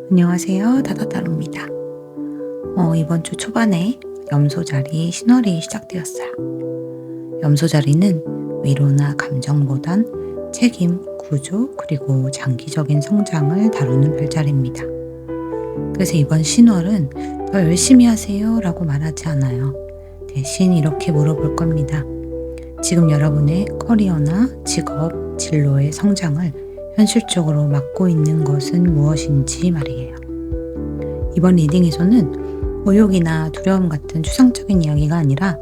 안녕하세요. 다다다로입니다. 이번 주 초반에 염소자리 신월이 시작되었어요. 염소자리는 위로나 감정보단 책임, 구조, 그리고 장기적인 성장을 다루는 별자리입니다. 그래서 이번 신월은 더 열심히 하세요 라고 말하지 않아요. 대신 이렇게 물어볼 겁니다. 지금 여러분의 커리어나 직업, 진로의 성장을 현실적으로 막고 있는 것은 무엇인지 말이에요. 이번 리딩에서는 모욕이나 두려움 같은 추상적인 이야기가 아니라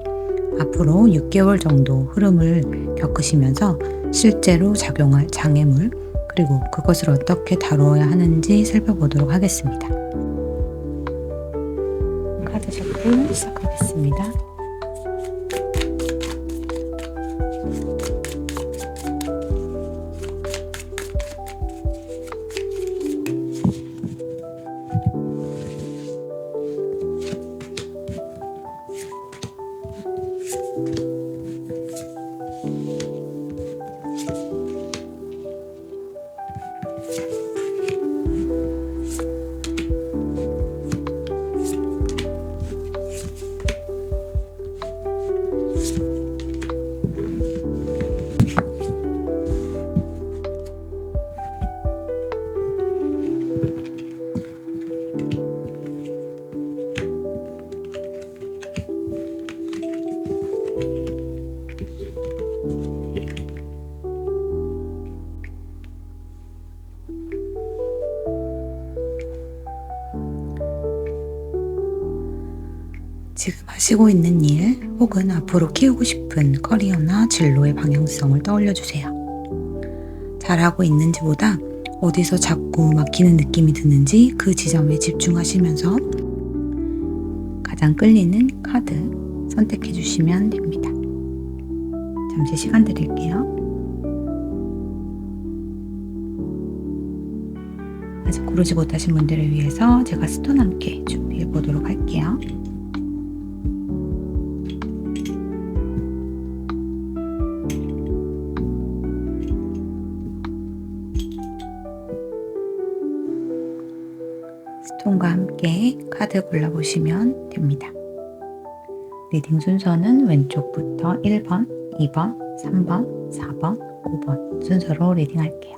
앞으로 6개월 정도 흐름을 겪으시면서 실제로 작용할 장애물, 그리고 그것을 어떻게 다루어야 하는지 살펴보도록 하겠습니다. 카드 셔플 시작하겠습니다. 지금 하시고 있는 일 혹은 앞으로 키우고 싶은 커리어나 진로의 방향성을 떠올려 주세요. 잘하고 있는지보다 어디서 자꾸 막히는 느낌이 드는지 그 지점에 집중하시면서 가장 끌리는 카드 선택해 주시면 됩니다. 잠시 시간 드릴게요. 아직 고르지 못하신 분들을 위해서 제가 스톤 함께 준비해 보도록 할게요. 스톤과 함께 카드 골라보시면 됩니다. 리딩 순서는 왼쪽부터 1번, 2번, 3번, 4번, 5번 순서로 리딩할게요.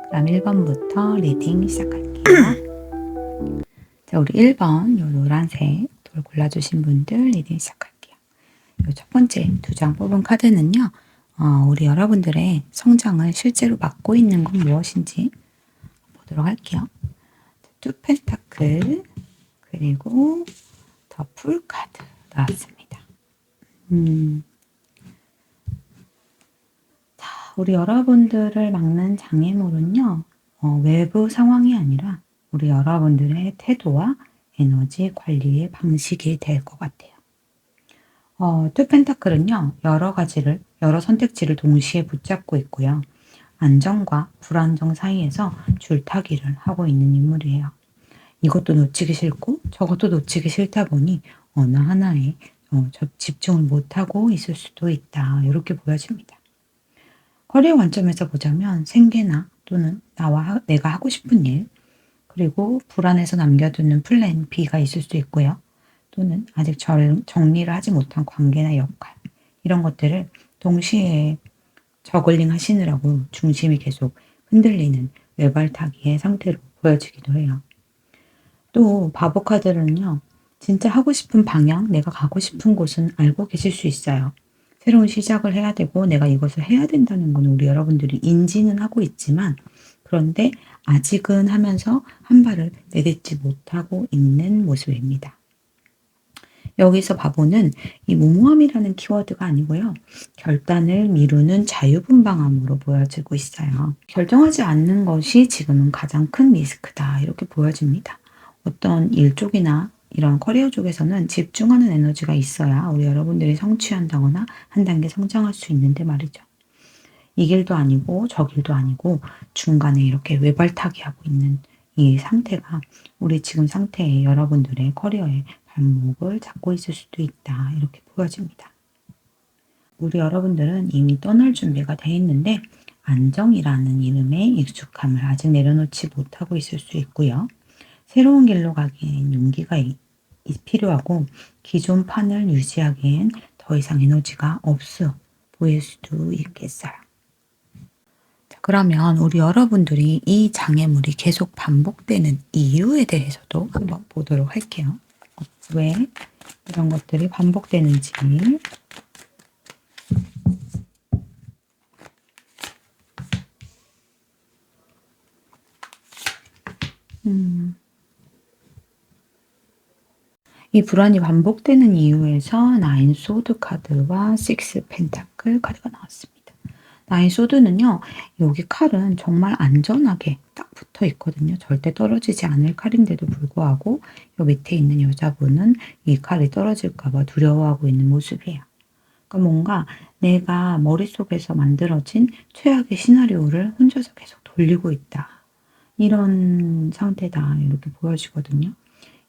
그럼 1번부터 리딩 시작할게요. 자, 우리 1번 요 노란색 돌 골라주신 분들 리딩 시작할게요. 요 첫 번째 2장 뽑은 카드는요. 우리 여러분들의 성장을 실제로 막고 있는 건 무엇인지 보도록 할게요. 투 펜타클 그리고 더 풀 카드 나왔습니다. 자, 우리 여러분들을 막는 장애물은요, 외부 상황이 아니라 우리 여러분들의 태도와 에너지 관리의 방식이 될 것 같아요. 투 펜타클은요, 여러 선택지를 동시에 붙잡고 있고요. 안정과 불안정 사이에서 줄타기를 하고 있는 인물이에요. 이것도 놓치기 싫고 저것도 놓치기 싫다 보니 어느 하나에 집중을 못하고 있을 수도 있다. 이렇게 보여집니다. 커리어 관점에서 보자면 생계나 또는 내가 하고 싶은 일, 그리고 불안해서 남겨두는 플랜 B가 있을 수 있고요. 또는 아직 정리를 하지 못한 관계나 역할, 이런 것들을 동시에 저글링 하시느라고 중심이 계속 흔들리는 외발타기의 상태로 보여지기도 해요. 또 바보 카드는요. 진짜 하고 싶은 방향, 내가 가고 싶은 곳은 알고 계실 수 있어요. 새로운 시작을 해야 되고 내가 이것을 해야 된다는 건 우리 여러분들이 인지는 하고 있지만 그런데 아직은 하면서 한 발을 내딛지 못하고 있는 모습입니다. 여기서 바보는 이 무모함이라는 키워드가 아니고요. 결단을 미루는 자유분방함으로 보여지고 있어요. 결정하지 않는 것이 지금은 가장 큰 리스크다. 이렇게 보여집니다. 어떤 일 쪽이나 이런 커리어 쪽에서는 집중하는 에너지가 있어야 우리 여러분들이 성취한다거나 한 단계 성장할 수 있는데 말이죠. 이 길도 아니고 저 길도 아니고 중간에 이렇게 외발타기 하고 있는 이 상태가 우리 지금 상태의 여러분들의 커리어의 발목을 잡고 있을 수도 있다. 이렇게 보여집니다. 우리 여러분들은 이미 떠날 준비가 돼 있는데 안정이라는 이름의 익숙함을 아직 내려놓지 못하고 있을 수 있고요. 새로운 길로 가기엔 용기가 필요하고 기존 판을 유지하기엔 더 이상 에너지가 없어 보일 수도 있겠어요. 자, 그러면 우리 여러분들이 이 장애물이 계속 반복되는 이유에 대해서도 한번 보도록 할게요. 왜 이런 것들이 반복되는지. 이 불안이 반복되는 이유에서 나인 소드 카드와 식스 펜타클 카드가 나왔습니다. 나인 소드는요, 여기 칼은 정말 안전하게 딱 붙어 있거든요. 절대 떨어지지 않을 칼인데도 불구하고 요 밑에 있는 여자분은 이 칼이 떨어질까봐 두려워하고 있는 모습이에요. 그러니까 뭔가 내가 머릿속에서 만들어진 최악의 시나리오를 혼자서 계속 돌리고 있다. 이런 상태다. 이렇게 보여지거든요.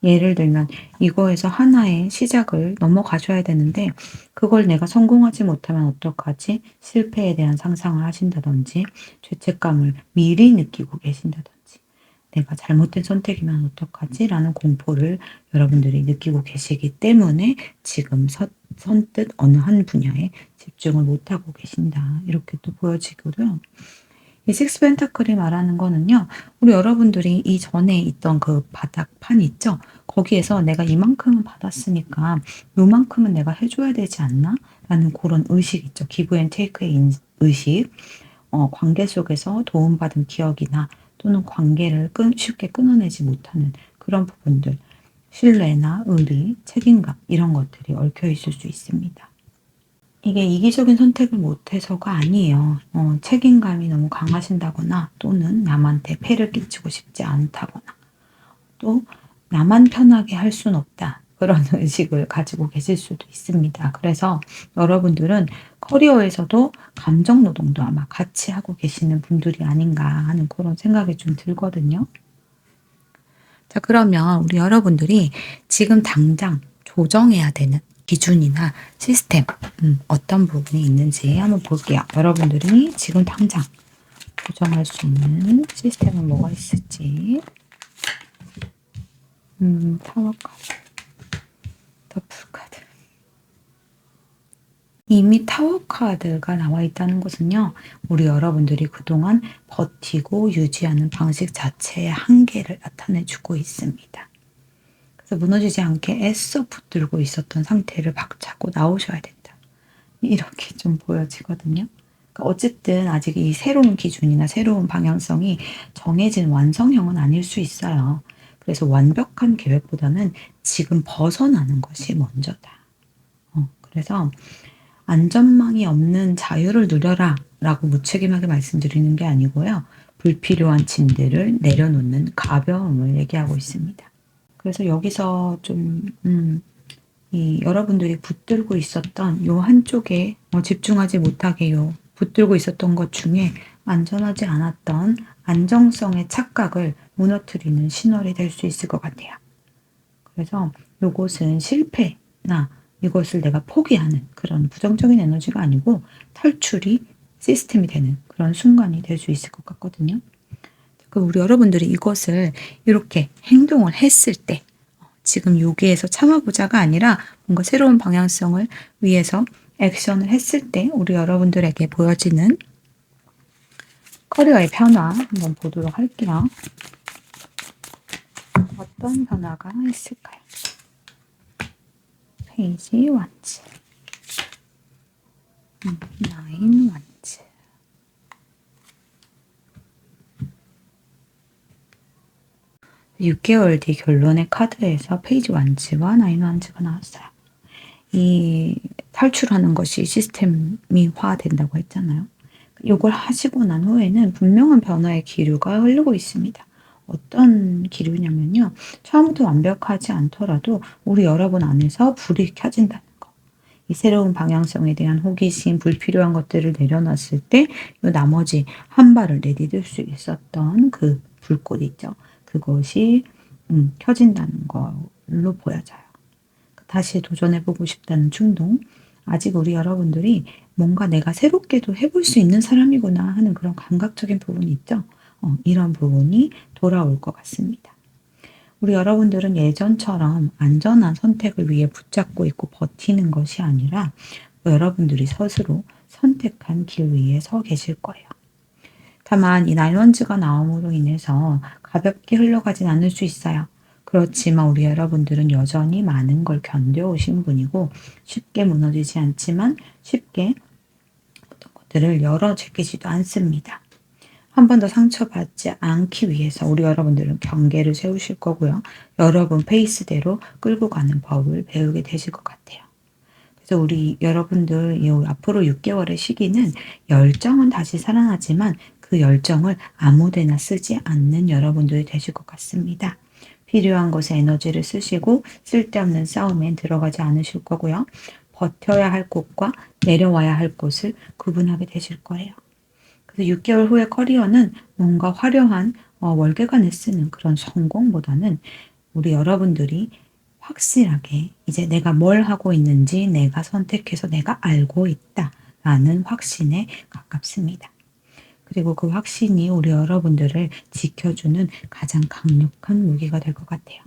예를 들면 이거에서 하나의 시작을 넘어가셔야 되는데 그걸 내가 성공하지 못하면 어떡하지? 실패에 대한 상상을 하신다든지 죄책감을 미리 느끼고 계신다든지 내가 잘못된 선택이면 어떡하지? 라는 공포를 여러분들이 느끼고 계시기 때문에 지금 선뜻 어느 한 분야에 집중을 못하고 계신다. 이렇게 또 보여지고요. 이 식스 펜타클이 말하는 거는요. 우리 여러분들이 이전에 있던 그 바닥판 있죠? 거기에서 내가 이만큼은 받았으니까 요만큼은 내가 해줘야 되지 않나? 라는 그런 의식 있죠. 기브 앤 테이크의 의식. 관계 속에서 도움받은 기억이나 또는 관계를 쉽게 끊어내지 못하는 그런 부분들. 신뢰나 의리, 책임감 이런 것들이 얽혀 있을 수 있습니다. 이게 이기적인 선택을 못해서가 아니에요. 책임감이 너무 강하신다거나 또는 남한테 폐를 끼치고 싶지 않다거나 또 나만 편하게 할 순 없다. 그런 의식을 가지고 계실 수도 있습니다. 그래서 여러분들은 커리어에서도 감정 노동도 아마 같이 하고 계시는 분들이 아닌가 하는 그런 생각이 좀 들거든요. 자, 그러면 우리 여러분들이 지금 당장 조정해야 되는 기준이나 시스템 어떤 부분이 있는지 한번 볼게요. 여러분들이 지금 당장 조정할 수 있는 시스템은 뭐가 있을지. 타워 카드, 더풀 카드. 이미 타워 카드가 나와 있다는 것은요. 우리 여러분들이 그동안 버티고 유지하는 방식 자체의 한계를 나타내주고 있습니다. 그래서 무너지지 않게 애써 붙들고 있었던 상태를 박차고 나오셔야 된다. 이렇게 좀 보여지거든요. 그러니까 어쨌든 아직 이 새로운 기준이나 새로운 방향성이 정해진 완성형은 아닐 수 있어요. 그래서 완벽한 계획보다는 지금 벗어나는 것이 먼저다. 그래서 안전망이 없는 자유를 누려라 라고 무책임하게 말씀드리는 게 아니고요. 불필요한 짐들을 내려놓는 가벼움을 얘기하고 있습니다. 그래서 여기서 좀 여러분들이 붙들고 있었던 요 한쪽에 집중하지 못하게 붙들고 있었던 것 중에 안전하지 않았던 안정성의 착각을 무너뜨리는 신월이 될 수 있을 것 같아요. 그래서 요것은 실패나 이것을 내가 포기하는 그런 부정적인 에너지가 아니고 탈출이 시스템이 되는 그런 순간이 될 수 있을 것 같거든요. 우리 여러분들이 이것을 이렇게 행동을 했을 때 지금 여기에서 참아보자가 아니라 뭔가 새로운 방향성을 위해서 액션을 했을 때 우리 여러분들에게 보여지는 커리어의 변화 한번 보도록 할게요. 어떤 변화가 있을까요? 페이지 원츠, 나인 원츠. 6개월 뒤 결론의 카드에서 페이지 원츠와 나인 원츠가 나왔어요. 이 탈출하는 것이 시스템이화 된다고 했잖아요. 이걸 하시고 난 후에는 분명한 변화의 기류가 흐르고 있습니다. 어떤 기류냐면요. 처음부터 완벽하지 않더라도 우리 여러분 안에서 불이 켜진다는 거. 이 새로운 방향성에 대한 호기심, 불필요한 것들을 내려놨을 때 이 나머지 한 발을 내디딜 수 있었던 그 불꽃 있죠. 그것이 켜진다는 걸로 보여져요. 다시 도전해보고 싶다는 충동, 아직 우리 여러분들이 뭔가 내가 새롭게도 해볼 수 있는 사람이구나 하는 그런 감각적인 부분이 있죠. 이런 부분이 돌아올 것 같습니다. 우리 여러분들은 예전처럼 안전한 선택을 위해 붙잡고 있고 버티는 것이 아니라 여러분들이 스스로 선택한 길 위에 서 계실 거예요. 다만 이 나일론즈가 나옴으로 인해서 가볍게 흘러가진 않을 수 있어요. 그렇지만 우리 여러분들은 여전히 많은 걸 견뎌오신 분이고 쉽게 무너지지 않지만 쉽게 어떤 것들을 열어 제끼지도 않습니다. 한 번 더 상처받지 않기 위해서 우리 여러분들은 경계를 세우실 거고요. 여러분 페이스대로 끌고 가는 법을 배우게 되실 것 같아요. 그래서 우리 여러분들 이 앞으로 6개월의 시기는 열정은 다시 살아나지만 그 열정을 아무데나 쓰지 않는 여러분들이 되실 것 같습니다. 필요한 곳에 에너지를 쓰시고 쓸데없는 싸움엔 들어가지 않으실 거고요. 버텨야 할 곳과 내려와야 할 곳을 구분하게 되실 거예요. 그래서 6개월 후의 커리어는 뭔가 화려한 월계관을 쓰는 그런 성공보다는 우리 여러분들이 확실하게 이제 내가 뭘 하고 있는지 내가 선택해서 내가 알고 있다라는 확신에 가깝습니다. 그리고 그 확신이 우리 여러분들을 지켜주는 가장 강력한 무기가 될 것 같아요.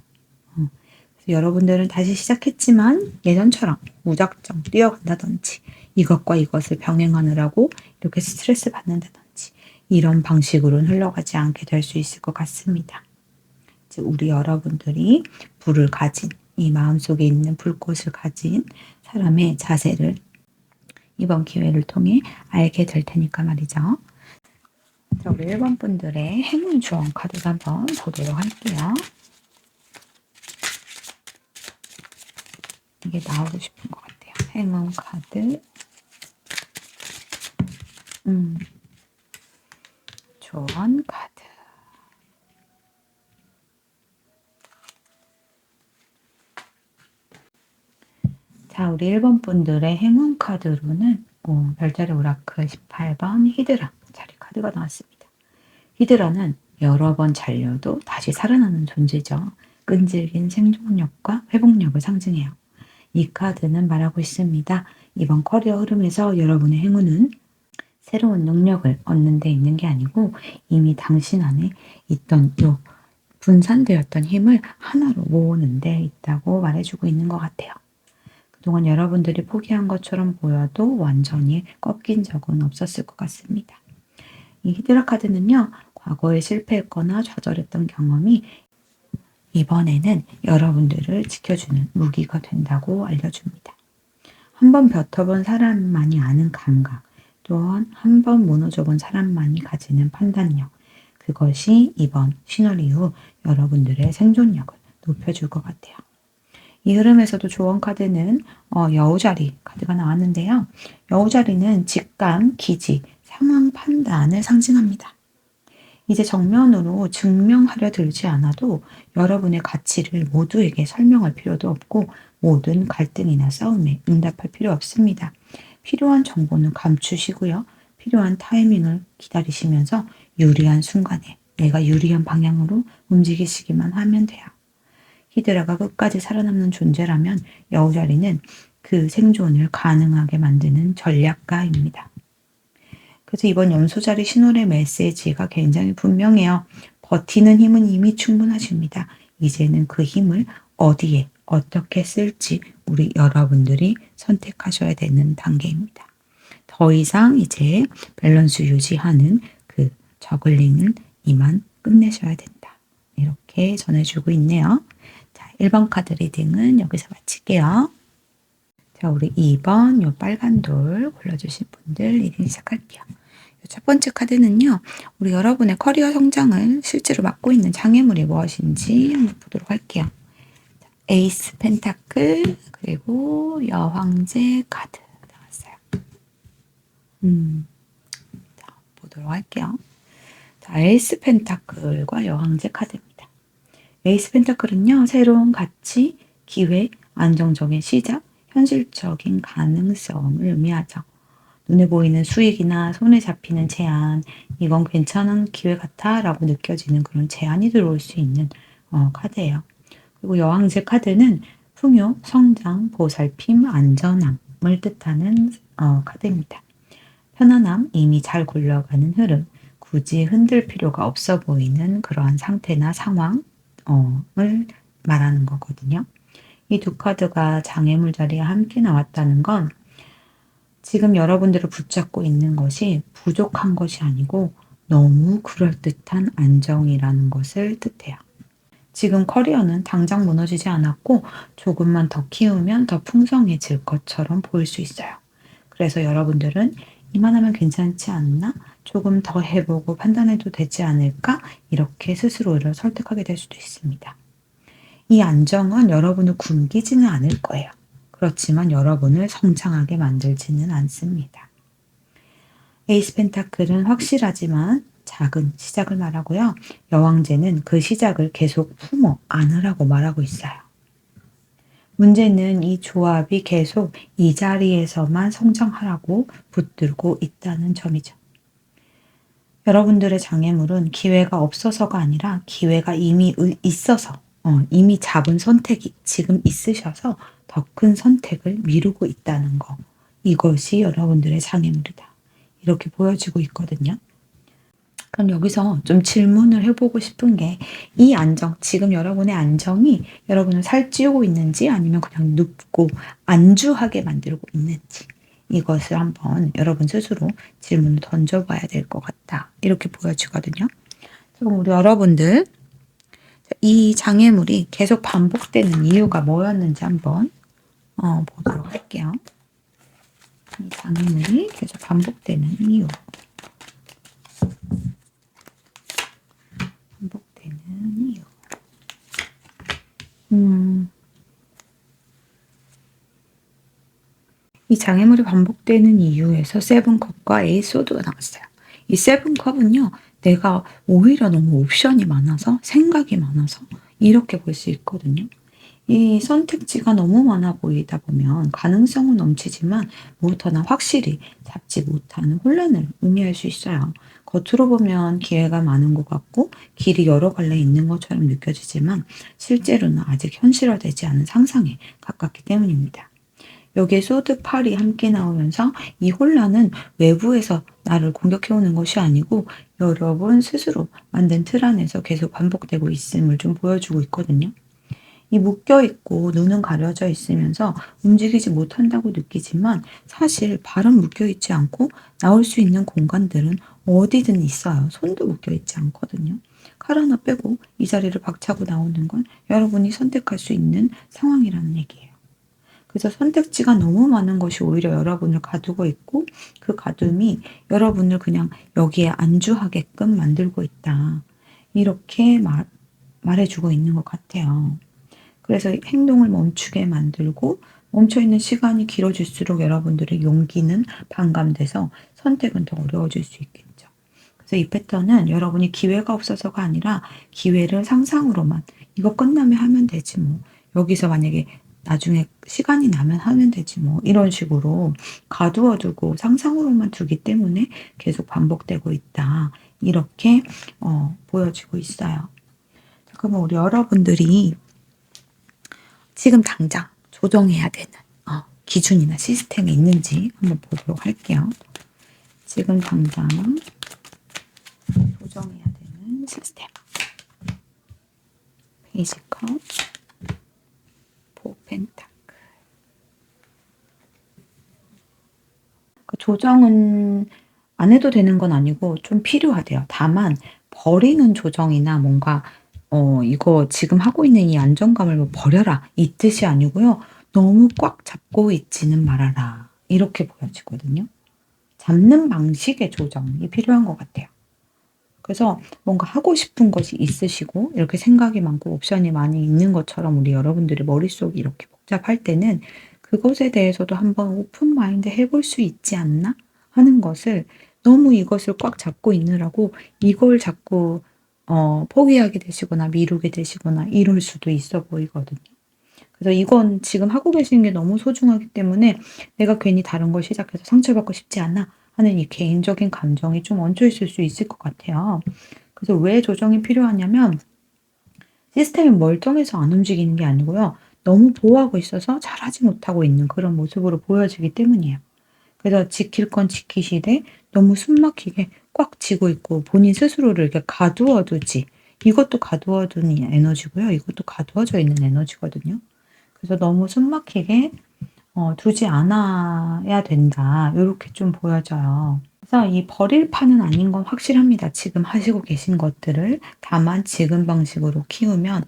그래서 여러분들은 다시 시작했지만 예전처럼 무작정 뛰어간다든지 이것과 이것을 병행하느라고 이렇게 스트레스 받는다든지 이런 방식으로는 흘러가지 않게 될 수 있을 것 같습니다. 우리 여러분들이 불을 가진 이 마음속에 있는 불꽃을 가진 사람의 자세를 이번 기회를 통해 알게 될 테니까 말이죠. 자, 우리 1번 분들의 행운 주원 카드도 한번 보도록 할게요. 이게 나오고 싶은 것 같아요. 행운 카드. 조언 카드. 자, 우리 1번 분들의 행운 카드로는 별자리 오라클 18번 히드라 자리 카드가 나왔습니다. 히드라는 여러 번 잘려도 다시 살아나는 존재죠. 끈질긴 생존력과 회복력을 상징해요. 이 카드는 말하고 있습니다. 이번 커리어 흐름에서 여러분의 행운은 새로운 능력을 얻는 데 있는 게 아니고 이미 당신 안에 있던 분산되었던 힘을 하나로 모으는 데 있다고 말해주고 있는 것 같아요. 그동안 여러분들이 포기한 것처럼 보여도 완전히 꺾인 적은 없었을 것 같습니다. 이 히드라 카드는요, 과거에 실패했거나 좌절했던 경험이 이번에는 여러분들을 지켜주는 무기가 된다고 알려줍니다. 한번 뱉어본 사람만이 아는 감각, 또한 한번 무너져본 사람만이 가지는 판단력, 그것이 이번 신월 이후 여러분들의 생존력을 높여줄 것 같아요. 이 흐름에서도 조언 카드는 여우자리 카드가 나왔는데요. 여우자리는 직감, 기지, 상황 판단을 상징합니다. 이제 정면으로 증명하려 들지 않아도 여러분의 가치를 모두에게 설명할 필요도 없고 모든 갈등이나 싸움에 응답할 필요 없습니다. 필요한 정보는 감추시고요. 필요한 타이밍을 기다리시면서 유리한 순간에 내가 유리한 방향으로 움직이시기만 하면 돼요. 히드라가 끝까지 살아남는 존재라면 여우자리는 그 생존을 가능하게 만드는 전략가입니다. 그래서 이번 염소자리 신월의 메시지가 굉장히 분명해요. 버티는 힘은 이미 충분하십니다. 이제는 그 힘을 어디에 어떻게 쓸지 우리 여러분들이 선택하셔야 되는 단계입니다. 더 이상 이제 밸런스 유지하는 그 저글링을 이만 끝내셔야 된다. 이렇게 전해주고 있네요. 자, 1번 카드 리딩은 여기서 마칠게요. 자, 우리 2번 요 빨간 돌 골라주신 분들 리딩 시작할게요. 첫 번째 카드는요, 우리 여러분의 커리어 성장을 실제로 맡고 있는 장애물이 무엇인지 한번 보도록 할게요. 자, 에이스 펜타클, 그리고 여황제 카드 나왔어요. 자, 보도록 할게요. 자, 에이스 펜타클과 여황제 카드입니다. 에이스 펜타클은요, 새로운 가치, 기회, 안정적인 시작, 현실적인 가능성을 의미하죠. 눈에 보이는 수익이나 손에 잡히는 제안, 이건 괜찮은 기회 같아 라고 느껴지는 그런 제안이 들어올 수 있는 카드예요. 그리고 여왕제 카드는 풍요, 성장, 보살핌, 안전함을 뜻하는 카드입니다. 편안함, 이미 잘 굴러가는 흐름, 굳이 흔들 필요가 없어 보이는 그러한 상태나 상황을 말하는 거거든요. 이 두 카드가 장애물 자리에 함께 나왔다는 건 지금 여러분들을 붙잡고 있는 것이 부족한 것이 아니고 너무 그럴듯한 안정이라는 것을 뜻해요. 지금 커리어는 당장 무너지지 않았고 조금만 더 키우면 더 풍성해질 것처럼 보일 수 있어요. 그래서 여러분들은 이만하면 괜찮지 않나? 조금 더 해보고 판단해도 되지 않을까? 이렇게 스스로를 설득하게 될 수도 있습니다. 이 안정은 여러분을 굶기지는 않을 거예요. 그렇지만 여러분을 성장하게 만들지는 않습니다. 에이스 펜타클은 확실하지만 작은 시작을 말하고요. 여왕제는 그 시작을 계속 품어 안으라고 말하고 있어요. 문제는 이 조합이 계속 이 자리에서만 성장하라고 붙들고 있다는 점이죠. 여러분들의 장애물은 기회가 없어서가 아니라 기회가 이미 있어서 이미 잡은 선택이 지금 있으셔서 더 큰 선택을 미루고 있다는 거. 이것이 여러분들의 장애물이다. 이렇게 보여지고 있거든요. 그럼 여기서 좀 질문을 해보고 싶은 게 이 안정, 지금 여러분의 안정이 여러분을 살찌우고 있는지 아니면 그냥 눕고 안주하게 만들고 있는지 이것을 한번 여러분 스스로 질문을 던져봐야 될 것 같다. 이렇게 보여지거든요. 그럼 우리 여러분들 이 장애물이 계속 반복되는 이유가 뭐였는지 한번 보도록 할게요. 이 장애물이 계속 반복되는 이유. 반복되는 이유. 이 장애물이 반복되는 이유에서 세븐컵과 에이스 소드가 나왔어요. 이 세븐컵은요, 내가 오히려 너무 옵션이 많아서 생각이 많아서 이렇게 볼 수 있거든요. 이 선택지가 너무 많아 보이다 보면 가능성은 넘치지만 무엇 하나 확실히 잡지 못하는 혼란을 의미할 수 있어요. 겉으로 보면 기회가 많은 것 같고 길이 여러 갈래 있는 것처럼 느껴지지만 실제로는 아직 현실화되지 않은 상상에 가깝기 때문입니다. 여기에 소드 팔이 함께 나오면서 이 혼란은 외부에서 나를 공격해오는 것이 아니고 여러분 스스로 만든 틀 안에서 계속 반복되고 있음을 좀 보여주고 있거든요. 이 묶여있고 눈은 가려져 있으면서 움직이지 못한다고 느끼지만 사실 발은 묶여있지 않고 나올 수 있는 공간들은 어디든 있어요. 손도 묶여있지 않거든요. 칼 하나 빼고 이 자리를 박차고 나오는 건 여러분이 선택할 수 있는 상황이라는 얘기예요. 그래서 선택지가 너무 많은 것이 오히려 여러분을 가두고 있고 그 가둠이 여러분을 그냥 여기에 안주하게끔 만들고 있다. 이렇게 말해주고 있는 것 같아요. 그래서 행동을 멈추게 만들고 멈춰있는 시간이 길어질수록 여러분들의 용기는 반감돼서 선택은 더 어려워질 수 있겠죠. 그래서 이 패턴은 여러분이 기회가 없어서가 아니라 기회를 상상으로만 이거 끝나면 하면 되지 뭐. 여기서 만약에 나중에 시간이 나면 하면 되지 뭐 이런 식으로 가두어두고 상상으로만 두기 때문에 계속 반복되고 있다. 이렇게 보여지고 있어요. 그러면 우리 여러분들이 지금 당장 조정해야 되는 기준이나 시스템이 있는지 한번 보도록 할게요. 지금 당장 조정해야 되는 시스템. 페이지 컷. 펜타클. 조정은 안 해도 되는 건 아니고 좀 필요하대요. 다만 버리는 조정이나 뭔가 이거 지금 하고 있는 이 안정감을 뭐 버려라 이 뜻이 아니고요. 너무 꽉 잡고 있지는 말아라 이렇게 보여지거든요. 잡는 방식의 조정이 필요한 것 같아요. 그래서 뭔가 하고 싶은 것이 있으시고 이렇게 생각이 많고 옵션이 많이 있는 것처럼 우리 여러분들의 머릿속이 이렇게 복잡할 때는 그것에 대해서도 한번 오픈 마인드 해볼 수 있지 않나 하는 것을 너무 이것을 꽉 잡고 있느라고 이걸 자꾸 포기하게 되시거나 미루게 되시거나 이럴 수도 있어 보이거든요. 그래서 이건 지금 하고 계시는 게 너무 소중하기 때문에 내가 괜히 다른 걸 시작해서 상처받고 싶지 않아 하는 이 개인적인 감정이 좀 얹혀 있을 수 있을 것 같아요. 그래서 왜 조정이 필요하냐면 시스템이 멀쩡해서 안 움직이는 게 아니고요. 너무 보호하고 있어서 잘하지 못하고 있는 그런 모습으로 보여지기 때문이에요. 그래서 지킬 건 지키시되 너무 숨 막히게 꽉 쥐고 있고 본인 스스로를 이렇게 가두어 두지, 이것도 가두어 둔 에너지고요. 이것도 가두어져 있는 에너지거든요. 그래서 너무 숨 막히게 두지 않아야 된다. 요렇게 좀 보여져요. 그래서 이 버릴 판은 아닌 건 확실합니다. 지금 하시고 계신 것들을. 다만 지금 방식으로 키우면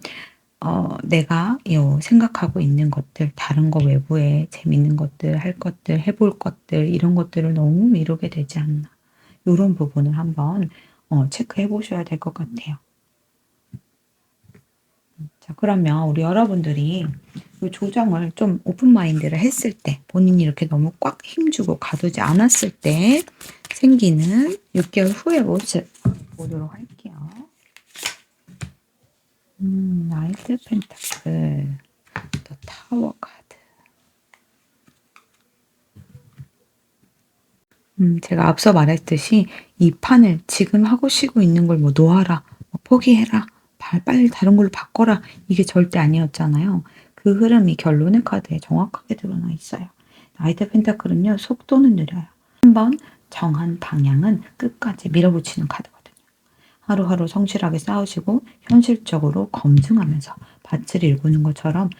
내가 요 생각하고 있는 것들, 다른 거 외부에 재밌는 것들, 할 것들, 해볼 것들, 이런 것들을 너무 미루게 되지 않나. 요런 부분을 한번 체크해 보셔야 될 것 같아요. 자, 그러면 우리 여러분들이 이 조정을 좀 오픈 마인드를 했을 때, 본인이 이렇게 너무 꽉 힘주고 가두지 않았을 때 생기는 6개월 후의 모습 보도록 할게요. 나이트 펜타클, 또 타워 카드. 제가 앞서 말했듯이 이 판을 지금 하고 쉬고 있는 걸 뭐 놓아라, 뭐 포기해라, 빨리 다른 걸로 바꿔라, 이게 절대 아니었잖아요. 그 흐름이 결론의 카드에 정확하게 드러나 있어요. 나이트 펜타클은요, 속도는 느려요. 한번 정한 방향은 끝까지 밀어붙이는 카드거든요. 하루하루 성실하게 싸우시고 현실적으로 검증하면서 밭을 일구는 것처럼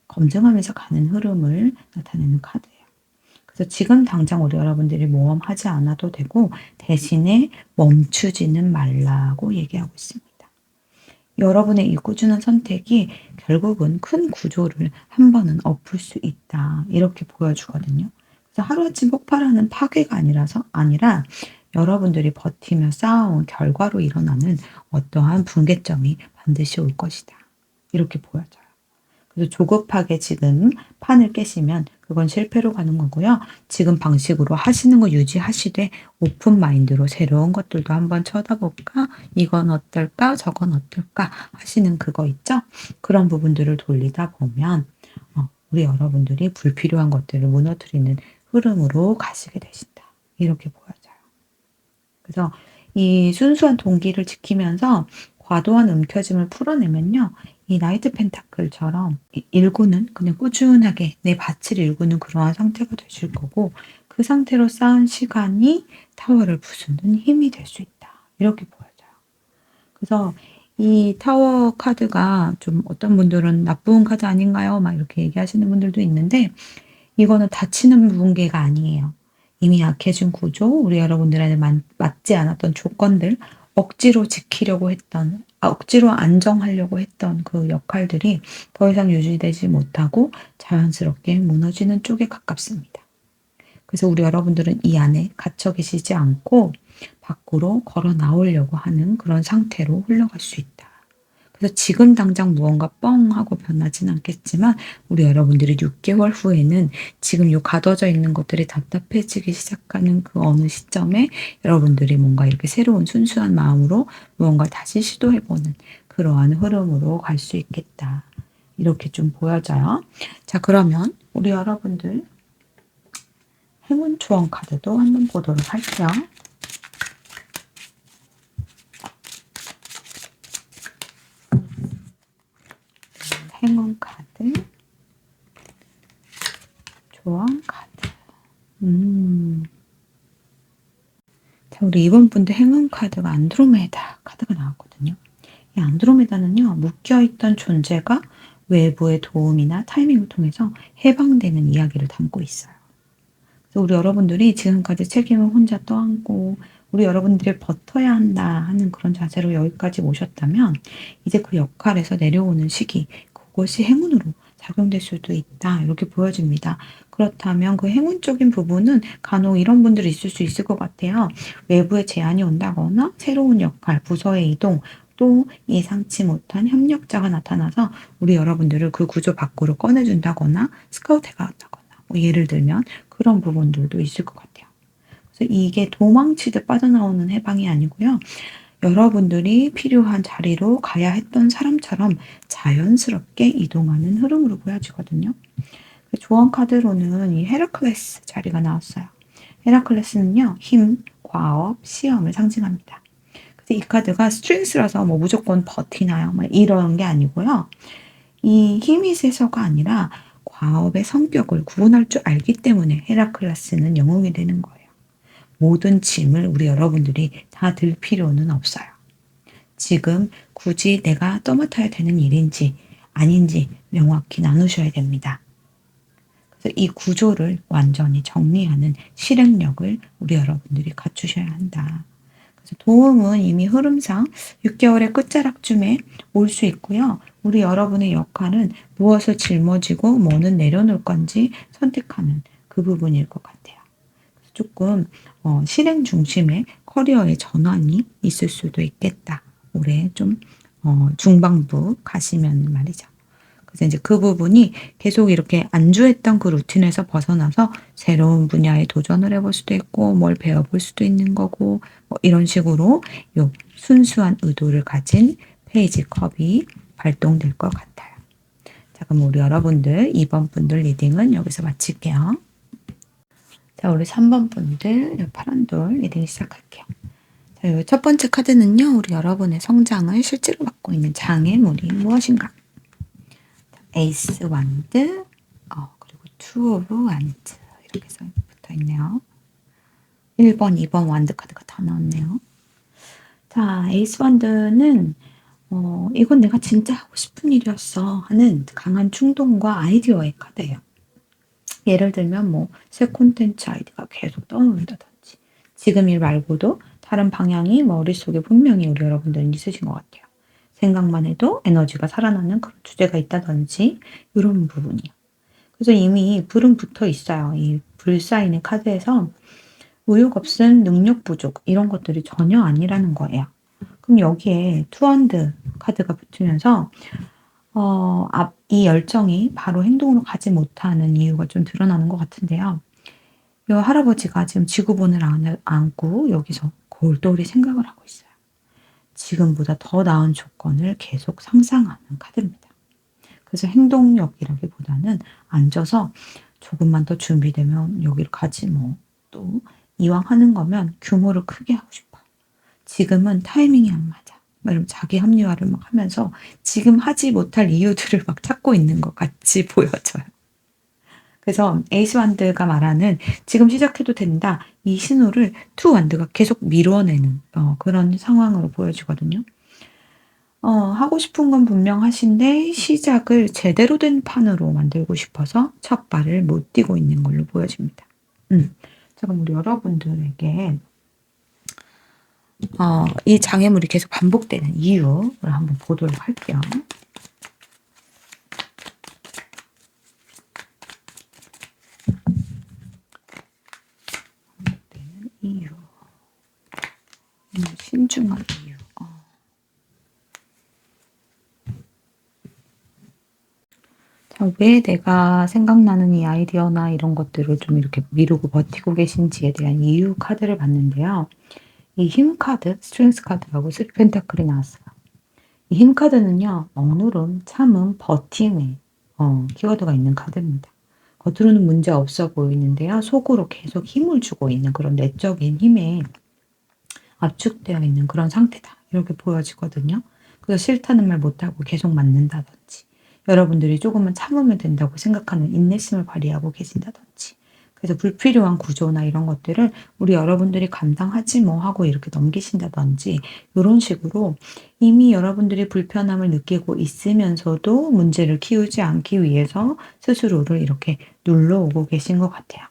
검증하면서 가는 흐름을 나타내는 카드예요. 그래서 지금 당장 우리 여러분들이 모험하지 않아도 되고 대신에 멈추지는 말라고 얘기하고 있습니다. 여러분의 이 꾸준한 선택이 결국은 큰 구조를 한 번은 엎을 수 있다. 이렇게 보여주거든요. 그래서 하루아침 폭발하는 파괴가 아니라 여러분들이 버티며 쌓아온 결과로 일어나는 어떠한 붕괴점이 반드시 올 것이다. 이렇게 보여져요. 그래서 조급하게 지금 판을 깨시면 그건 실패로 가는 거고요. 지금 방식으로 하시는 거 유지하시되 오픈 마인드로 새로운 것들도 한번 쳐다볼까? 이건 어떨까? 저건 어떨까? 하시는 그거 있죠? 그런 부분들을 돌리다 보면 우리 여러분들이 불필요한 것들을 무너뜨리는 흐름으로 가시게 되신다. 이렇게 보여져요. 그래서 이 순수한 동기를 지키면서 과도한 움켜짐을 풀어내면요. 이 나이트 펜타클처럼 일구는, 그냥 꾸준하게 내 밭을 일구는 그러한 상태가 되실 거고, 그 상태로 쌓은 시간이 타워를 부수는 힘이 될 수 있다. 이렇게 보여져요. 그래서 이 타워 카드가 좀 어떤 분들은 나쁜 카드 아닌가요? 막 이렇게 얘기하시는 분들도 있는데, 이거는 다치는 붕괴가 아니에요. 이미 약해진 구조, 우리 여러분들한테 맞지 않았던 조건들, 억지로 지키려고 했던, 억지로 안정하려고 했던 그 역할들이 더 이상 유지되지 못하고 자연스럽게 무너지는 쪽에 가깝습니다. 그래서 우리 여러분들은 이 안에 갇혀 계시지 않고 밖으로 걸어 나오려고 하는 그런 상태로 흘러갈 수 있다. 그래서 지금 당장 무언가 뻥 하고 변하진 않겠지만 우리 여러분들이 6개월 후에는 지금 요 가둬져 있는 것들이 답답해지기 시작하는 그 어느 시점에 여러분들이 뭔가 이렇게 새로운 순수한 마음으로 무언가 다시 시도해보는 그러한 흐름으로 갈 수 있겠다. 이렇게 좀 보여져요. 자, 그러면 우리 여러분들 행운 초원 카드도 한번 보도록 할게요. 행운 카드, 조언 카드. 자, 우리 이번 분도 행운 카드가 안드로메다 카드가 나왔거든요. 이 안드로메다는요, 묶여있던 존재가 외부의 도움이나 타이밍을 통해서 해방되는 이야기를 담고 있어요. 그래서 우리 여러분들이 지금까지 책임을 혼자 떠안고 우리 여러분들이 버텨야 한다 하는 그런 자세로 여기까지 오셨다면 이제 그 역할에서 내려오는 시기, 그것이 행운으로 작용될 수도 있다. 이렇게 보여집니다. 그렇다면 그 행운적인 부분은 간혹 이런 분들이 있을 수 있을 것 같아요. 외부에 제안이 온다거나 새로운 역할, 부서의 이동, 또 예상치 못한 협력자가 나타나서 우리 여러분들을 그 구조 밖으로 꺼내준다거나 스카우트가 왔다거나 뭐 예를 들면 그런 부분들도 있을 것 같아요. 그래서 이게 도망치듯 빠져나오는 해방이 아니고요. 여러분들이 필요한 자리로 가야 했던 사람처럼 자연스럽게 이동하는 흐름으로 보여지거든요. 조언 카드로는 이 헤라클레스 자리가 나왔어요. 헤라클레스는요, 힘, 과업, 시험을 상징합니다. 그래서 이 카드가 스트렝스라서 뭐 무조건 버티나요? 뭐 이런 게 아니고요. 이 힘이 세서가 아니라 과업의 성격을 구분할 줄 알기 때문에 헤라클레스는 영웅이 되는 거예요. 모든 짐을 우리 여러분들이 다 들 필요는 없어요. 지금 굳이 내가 떠맡아야 되는 일인지 아닌지 명확히 나누셔야 됩니다. 그래서 이 구조를 완전히 정리하는 실행력을 우리 여러분들이 갖추셔야 한다. 그래서 도움은 이미 흐름상 6개월의 끝자락쯤에 올 수 있고요. 우리 여러분의 역할은 무엇을 짊어지고 뭐는 내려놓을 건지 선택하는 그 부분일 것 같아요. 조금 실행 중심의 커리어의 전환이 있을 수도 있겠다. 올해 좀 중반부 가시면 말이죠. 그래서 이제 그 부분이 계속 이렇게 안주했던 그 루틴에서 벗어나서 새로운 분야에 도전을 해볼 수도 있고 뭘 배워볼 수도 있는 거고 뭐 이런 식으로 요 순수한 의도를 가진 페이지 컵이 발동될 것 같아요. 자, 그럼 우리 여러분들 2번 분들 리딩은 여기서 마칠게요. 자, 우리 3번 분들 파란 돌 리딩 시작할게요. 자, 요 첫 번째 카드는요. 우리 여러분의 성장을 실제로 맡고 있는 장애물이 무엇인가? 에이스 완드, 그리고 투 오브 완드 이렇게 붙어 있네요. 1번, 2번 완드 카드가 다 나왔네요. 자, 에이스 완드는 이건 내가 진짜 하고 싶은 일이었어 하는 강한 충동과 아이디어의 카드예요. 예를 들면 새 콘텐츠 아이디어가 계속 떠오른다든지 지금 일 말고도 다른 방향이 머릿속에 분명히 우리 여러분들은 있으신 것 같아요. 생각만 해도 에너지가 살아나는 그런 주제가 있다든지 이런 부분이요. 그래서 이미 불은 붙어 있어요. 이 불 사인의 카드에서 의욕 없음, 능력 부족 이런 것들이 전혀 아니라는 거예요. 그럼 여기에 투핸드 카드가 붙으면서 이 열정이 바로 행동으로 가지 못하는 이유가 좀 드러나는 것 같은데요. 이 할아버지가 지금 지구본을 안고 여기서 골똘히 생각을 하고 있어요. 지금보다 더 나은 조건을 계속 상상하는 카드입니다. 그래서 행동력이라기보다는 앉아서 조금만 더 준비되면 여기를 가지 또 이왕 하는 거면 규모를 크게 하고 싶어. 지금은 타이밍이 안 맞아. 이러면 자기 합리화를 막 하면서 지금 하지 못할 이유들을 막 찾고 있는 것 같이 보여져요. 그래서 에이스 완드가 말하는 지금 시작해도 된다. 이 신호를 투 완드가 계속 밀어내는 그런 상황으로 보여지거든요. 하고 싶은 건 분명하신데 시작을 제대로 된 판으로 만들고 싶어서 첫 발을 못 띄고 있는 걸로 보여집니다. 자, 그럼 우리 여러분들에게 이 장애물이 계속 반복되는 이유를 한번 보도록 할게요. 반복되는 이유. 신중한 이유. 자, 왜 내가 생각나는 이 아이디어나 이런 것들을 좀 이렇게 미루고 버티고 계신지에 대한 이유 카드를 봤는데요. 이 힘 카드, 스트렝스 카드하고 3 펜타클이 나왔어요. 이 힘 카드는요. 억누름, 참음, 버팀의 키워드가 있는 카드입니다. 겉으로는 문제 없어 보이는데요. 속으로 계속 힘을 주고 있는 그런 내적인 힘에 압축되어 있는 그런 상태다. 이렇게 보여지거든요. 그래서 싫다는 말 못하고 계속 맞는다든지 여러분들이 조금만 참으면 된다고 생각하는 인내심을 발휘하고 계신다든지 그래서 불필요한 구조나 이런 것들을 우리 여러분들이 감당하지 뭐 하고 이렇게 넘기신다든지 이런 식으로 이미 여러분들이 불편함을 느끼고 있으면서도 문제를 키우지 않기 위해서 스스로를 이렇게 눌러오고 계신 것 같아요.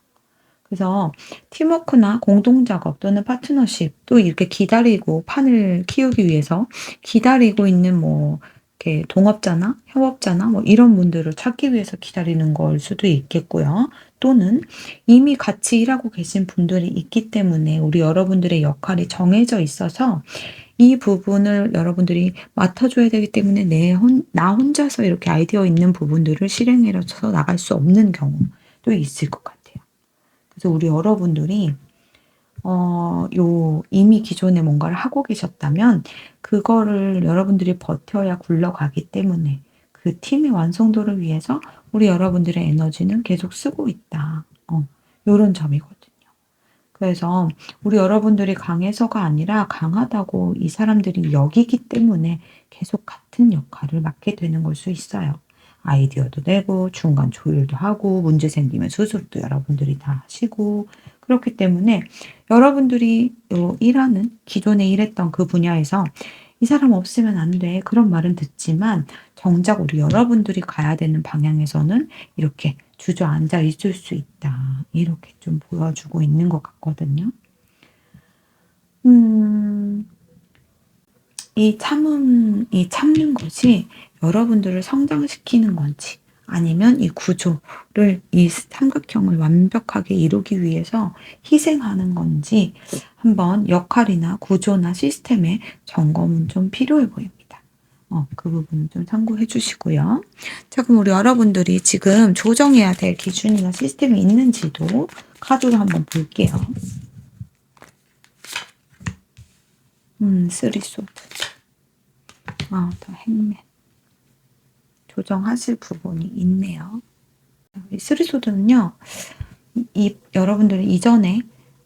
그래서 팀워크나 공동작업 또는 파트너십 또 이렇게 기다리고 판을 키우기 위해서 기다리고 있는 이렇게 동업자나 협업자나 이런 분들을 찾기 위해서 기다리는 걸 수도 있겠고요. 또는 이미 같이 일하고 계신 분들이 있기 때문에 우리 여러분들의 역할이 정해져 있어서 이 부분을 여러분들이 맡아줘야 되기 때문에 나 혼자서 이렇게 아이디어 있는 부분들을 실행해서 나갈 수 없는 경우도 있을 것 같아요. 그래서 우리 여러분들이 이미 기존에 뭔가를 하고 계셨다면 그거를 여러분들이 버텨야 굴러가기 때문에 그 팀의 완성도를 위해서 우리 여러분들의 에너지는 계속 쓰고 있다. 요런 점이거든요. 그래서 우리 여러분들이 강해서가 아니라 강하다고 이 사람들이 여기기 때문에 계속 같은 역할을 맡게 되는 걸 수 있어요. 아이디어도 내고 중간 조율도 하고 문제 생기면 수습도 여러분들이 다 하시고 그렇기 때문에 여러분들이 일하는 기존에 일했던 그 분야에서 이 사람 없으면 안 돼. 그런 말은 듣지만 정작 우리 여러분들이 가야 되는 방향에서는 이렇게 주저앉아 있을 수 있다. 이렇게 좀 보여주고 있는 것 같거든요. 이 참는 것이 여러분들을 성장시키는 건지 아니면 이 구조를, 이 삼각형을 완벽하게 이루기 위해서 희생하는 건지 한번 역할이나 구조나 시스템의 점검은 좀 필요해 보입니다. 그 부분은 좀 참고해 주시고요. 자, 그럼 우리 여러분들이 지금 조정해야 될 기준이나 시스템이 있는지도 카드로 한번 볼게요. 쓰리소드. 더 행맨. 조정하실 부분이 있네요. 이 쓰리소드는요, 여러분들이 이전에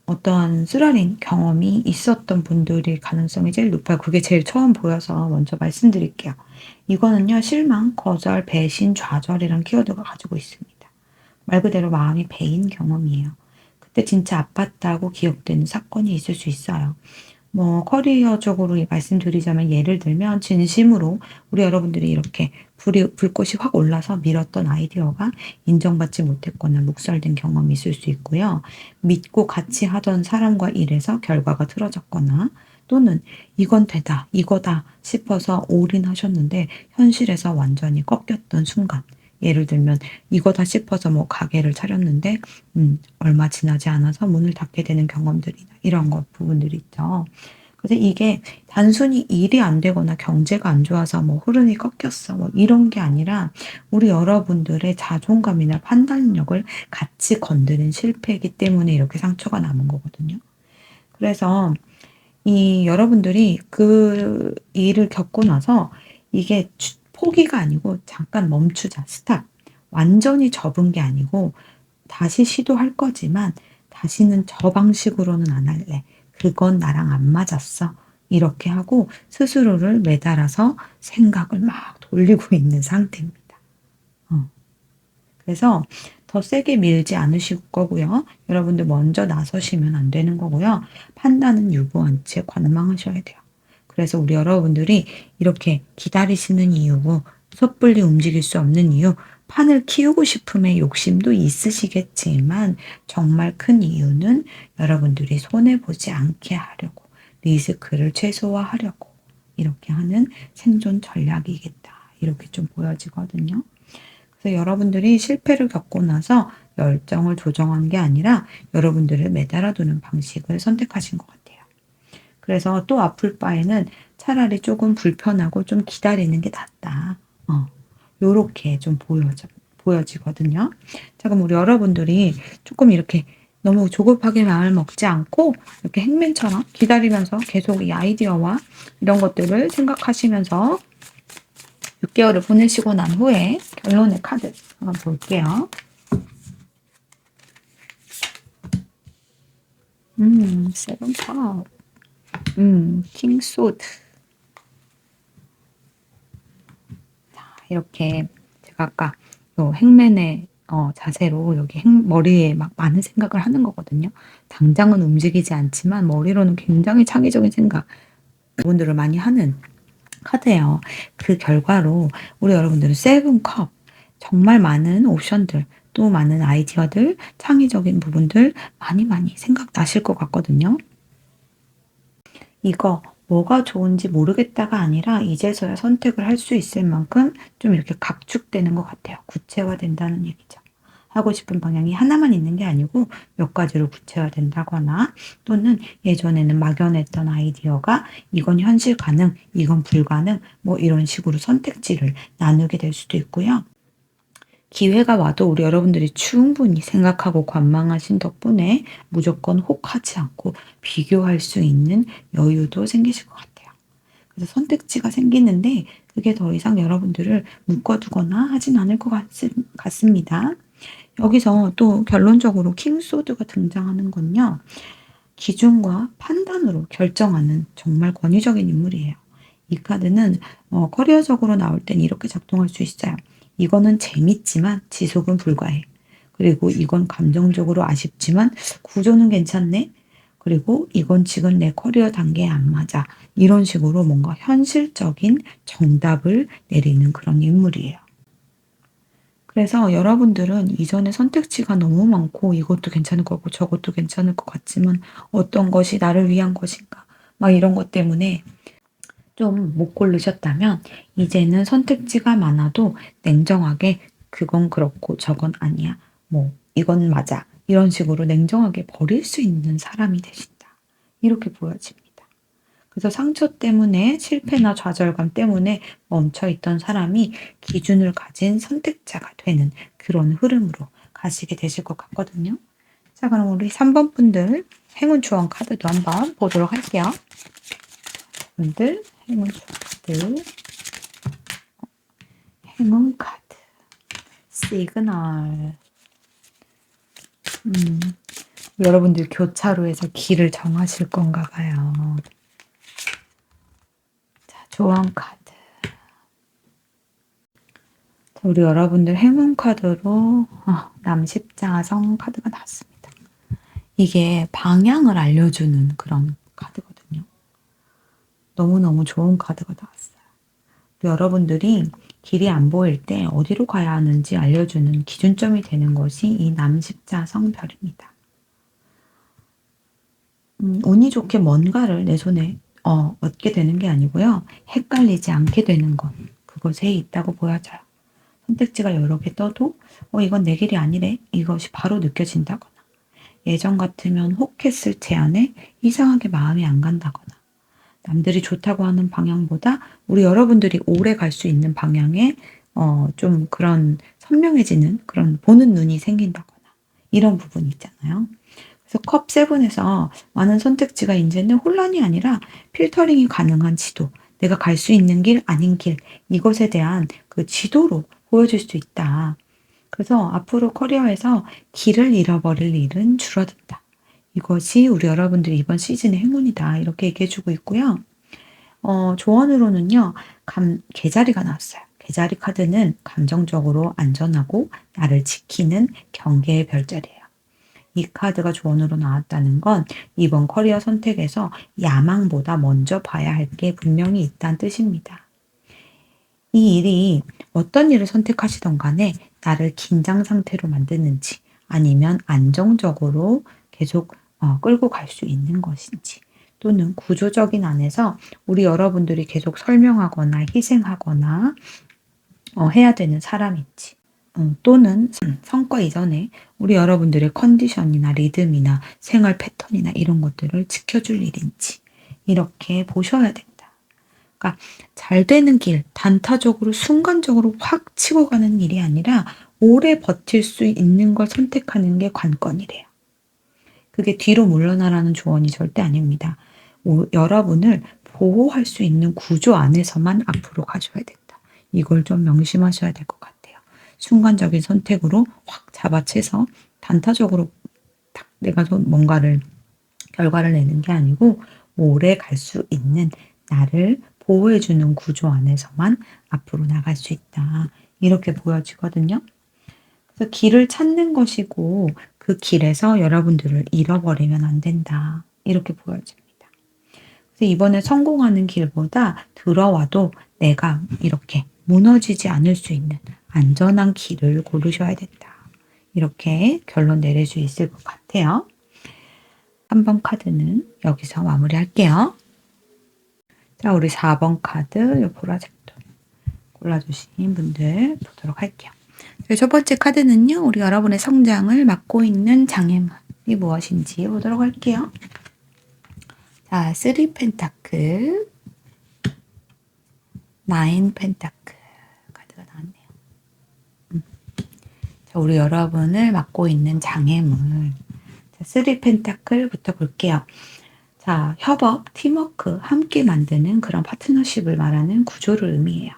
어떤 쓰라린 경험이 있었던 분들이 가능성이 제일 높아요. 그게 제일 처음 보여서 먼저 말씀드릴게요. 이거는요, 실망, 거절, 배신, 좌절이란 키워드가 가지고 있습니다. 말 그대로 마음이 베인 경험이에요. 그때 진짜 아팠다고 기억되는 사건이 있을 수 있어요. 커리어적으로 말씀드리자면 예를 들면 진심으로 우리 여러분들이 이렇게 불꽃이 확 올라서 밀었던 아이디어가 인정받지 못했거나 묵살된 경험이 있을 수 있고요. 믿고 같이 하던 사람과 일해서 결과가 틀어졌거나 또는 이건 되다, 이거다 싶어서 올인하셨는데 현실에서 완전히 꺾였던 순간. 예를 들면 이거다 싶어서 가게를 차렸는데 얼마 지나지 않아서 문을 닫게 되는 경험들이나 이런 부분들이 있죠. 그래서 이게 단순히 일이 안 되거나 경제가 안 좋아서 흐름이 꺾였어 이런 게 아니라 우리 여러분들의 자존감이나 판단력을 같이 건드린 실패이기 때문에 이렇게 상처가 남은 거거든요. 그래서 이 여러분들이 그 일을 겪고 나서 이게 포기가 아니고 잠깐 멈추자, 스탑. 완전히 접은 게 아니고 다시 시도할 거지만 다시는 저 방식으로는 안 할래. 그건 나랑 안 맞았어. 이렇게 하고 스스로를 매달아서 생각을 막 돌리고 있는 상태입니다. 그래서 더 세게 밀지 않으실 거고요. 여러분들 먼저 나서시면 안 되는 거고요. 판단은 유보한 채 관망하셔야 돼요. 그래서 우리 여러분들이 이렇게 기다리시는 이유, 섣불리 움직일 수 없는 이유, 판을 키우고 싶음의 욕심도 있으시겠지만 정말 큰 이유는 여러분들이 손해보지 않게 하려고, 리스크를 최소화하려고 이렇게 하는 생존 전략이겠다. 이렇게 좀 보여지거든요. 그래서 여러분들이 실패를 겪고 나서 열정을 조정한 게 아니라 여러분들을 매달아두는 방식을 선택하신 것 같아요. 그래서 또 아플 바에는 차라리 조금 불편하고 좀 기다리는 게 낫다. 요렇게 좀 보여지거든요. 자, 그럼 우리 여러분들이 조금 이렇게 너무 조급하게 마음을 먹지 않고 이렇게 행맨처럼 기다리면서 계속 이 아이디어와 이런 것들을 생각하시면서 6개월을 보내시고 난 후에 결론의 카드 한번 볼게요. 세븐 컵. 킹 소드. 자, 이렇게 제가 아까 요 행맨의 자세로 여기 머리에 막 많은 생각을 하는 거거든요. 당장은 움직이지 않지만 머리로는 굉장히 창의적인 생각, 여러분들을 많이 하는 카드예요. 그 결과로 우리 여러분들은 세븐 컵, 정말 많은 옵션들, 또 많은 아이디어들, 창의적인 부분들 많이 생각나실 것 같거든요. 이거 뭐가 좋은지 모르겠다가 아니라 이제서야 선택을 할 수 있을 만큼 좀 이렇게 각축되는 것 같아요. 구체화된다는 얘기죠. 하고 싶은 방향이 하나만 있는 게 아니고 몇 가지로 구체화된다거나 또는 예전에는 막연했던 아이디어가 이건 현실 가능, 이건 불가능 이런 식으로 선택지를 나누게 될 수도 있고요. 기회가 와도 우리 여러분들이 충분히 생각하고 관망하신 덕분에 무조건 혹하지 않고 비교할 수 있는 여유도 생기실 것 같아요. 그래서 선택지가 생기는데 그게 더 이상 여러분들을 묶어두거나 하진 않을 것 같습니다. 여기서 또 결론적으로 킹소드가 등장하는 건요. 기준과 판단으로 결정하는 정말 권위적인 인물이에요. 이 카드는 커리어적으로 나올 땐 이렇게 작동할 수 있어요. 이거는 재밌지만 지속은 불가해. 그리고 이건 감정적으로 아쉽지만 구조는 괜찮네. 그리고 이건 지금 내 커리어 단계에 안 맞아. 이런 식으로 뭔가 현실적인 정답을 내리는 그런 인물이에요. 그래서 여러분들은 이전에 선택지가 너무 많고 이것도 괜찮을 거고 저것도 괜찮을 것 같지만 어떤 것이 나를 위한 것인가 막 이런 것 때문에 좀 못 고르셨다면 이제는 선택지가 많아도 냉정하게 그건 그렇고 저건 아니야. 뭐 이건 맞아. 이런 식으로 냉정하게 버릴 수 있는 사람이 되신다. 이렇게 보여집니다. 그래서 상처 때문에 실패나 좌절감 때문에 멈춰있던 사람이 기준을 가진 선택자가 되는 그런 흐름으로 가시게 되실 것 같거든요. 자, 그럼 우리 3번 분들 행운 주원 카드도 한번 보도록 할게요. 분들 행운 주원 카드, 행운 카드, 시그널. 여러분들 교차로에서 길을 정하실 건가 봐요. 자, 조언 카드. 우리 여러분들 행운 카드로 남십자성 카드가 나왔습니다. 이게 방향을 알려주는 그런 카드거든요. 너무너무 좋은 카드가 나왔어요. 여러분들이 길이 안 보일 때 어디로 가야 하는지 알려주는 기준점이 되는 것이 이 남십자성 별입니다. 운이 좋게 뭔가를 내 손에 얻게 되는 게 아니고요. 헷갈리지 않게 되는 것, 그것에 있다고 보여져요. 선택지가 여러 개 떠도 이건 내 길이 아니래. 이것이 바로 느껴진다거나 예전 같으면 혹했을 제안에 이상하게 마음이 안 간다거나 남들이 좋다고 하는 방향보다 우리 여러분들이 오래 갈 수 있는 방향에 좀 그런 선명해지는 그런 보는 눈이 생긴다거나 이런 부분이 있잖아요. 그래서 컵 7에서 많은 선택지가 이제는 혼란이 아니라 필터링이 가능한 지도, 내가 갈 수 있는 길, 아닌 길, 이것에 대한 그 지도로 보여줄 수 있다. 그래서 앞으로 커리어에서 길을 잃어버릴 일은 줄어든다. 이것이 우리 여러분들이 이번 시즌의 행운이다. 이렇게 얘기해주고 있고요. 조언으로는요, 개자리가 나왔어요. 개자리 카드는 감정적으로 안전하고 나를 지키는 경계의 별자리예요. 이 카드가 조언으로 나왔다는 건 이번 커리어 선택에서 야망보다 먼저 봐야 할 게 분명히 있다는 뜻입니다. 이 일이 어떤 일을 선택하시던 간에 나를 긴장 상태로 만드는지 아니면 안정적으로 계속 끌고 갈 수 있는 것인지 또는 구조적인 안에서 우리 여러분들이 계속 설명하거나 희생하거나 해야 되는 사람인지 또는 성과 이전에 우리 여러분들의 컨디션이나 리듬이나 생활 패턴이나 이런 것들을 지켜줄 일인지 이렇게 보셔야 된다. 그러니까 잘 되는 길, 단타적으로 순간적으로 확 치고 가는 일이 아니라 오래 버틸 수 있는 걸 선택하는 게 관건이래요. 그게 뒤로 물러나라는 조언이 절대 아닙니다. 여러분을 보호할 수 있는 구조 안에서만 앞으로 가셔야 된다. 이걸 좀 명심하셔야 될 것 같아요. 순간적인 선택으로 확 잡아채서 단타적으로 딱 내가 뭔가를 결과를 내는 게 아니고 오래 갈 수 있는 나를 보호해주는 구조 안에서만 앞으로 나갈 수 있다. 이렇게 보여지거든요. 그래서 길을 찾는 것이고 그 길에서 여러분들을 잃어버리면 안 된다. 이렇게 보여집니다. 그래서 이번에 성공하는 길보다 들어와도 내가 이렇게 무너지지 않을 수 있는 안전한 길을 고르셔야 된다. 이렇게 결론 내릴 수 있을 것 같아요. 3번 카드는 여기서 마무리할게요. 자, 우리 4번 카드, 요 보라색도 골라주신 분들 보도록 할게요. 첫 번째 카드는요, 우리 여러분의 성장을 막고 있는 장애물이 무엇인지 보도록 할게요. 자, 3 펜타클, 9 펜타클 카드가 나왔네요. 자, 우리 여러분을 막고 있는 장애물. 자, 3 펜타클부터 볼게요. 자, 협업, 팀워크, 함께 만드는 그런 파트너십을 말하는 구조를 의미해요.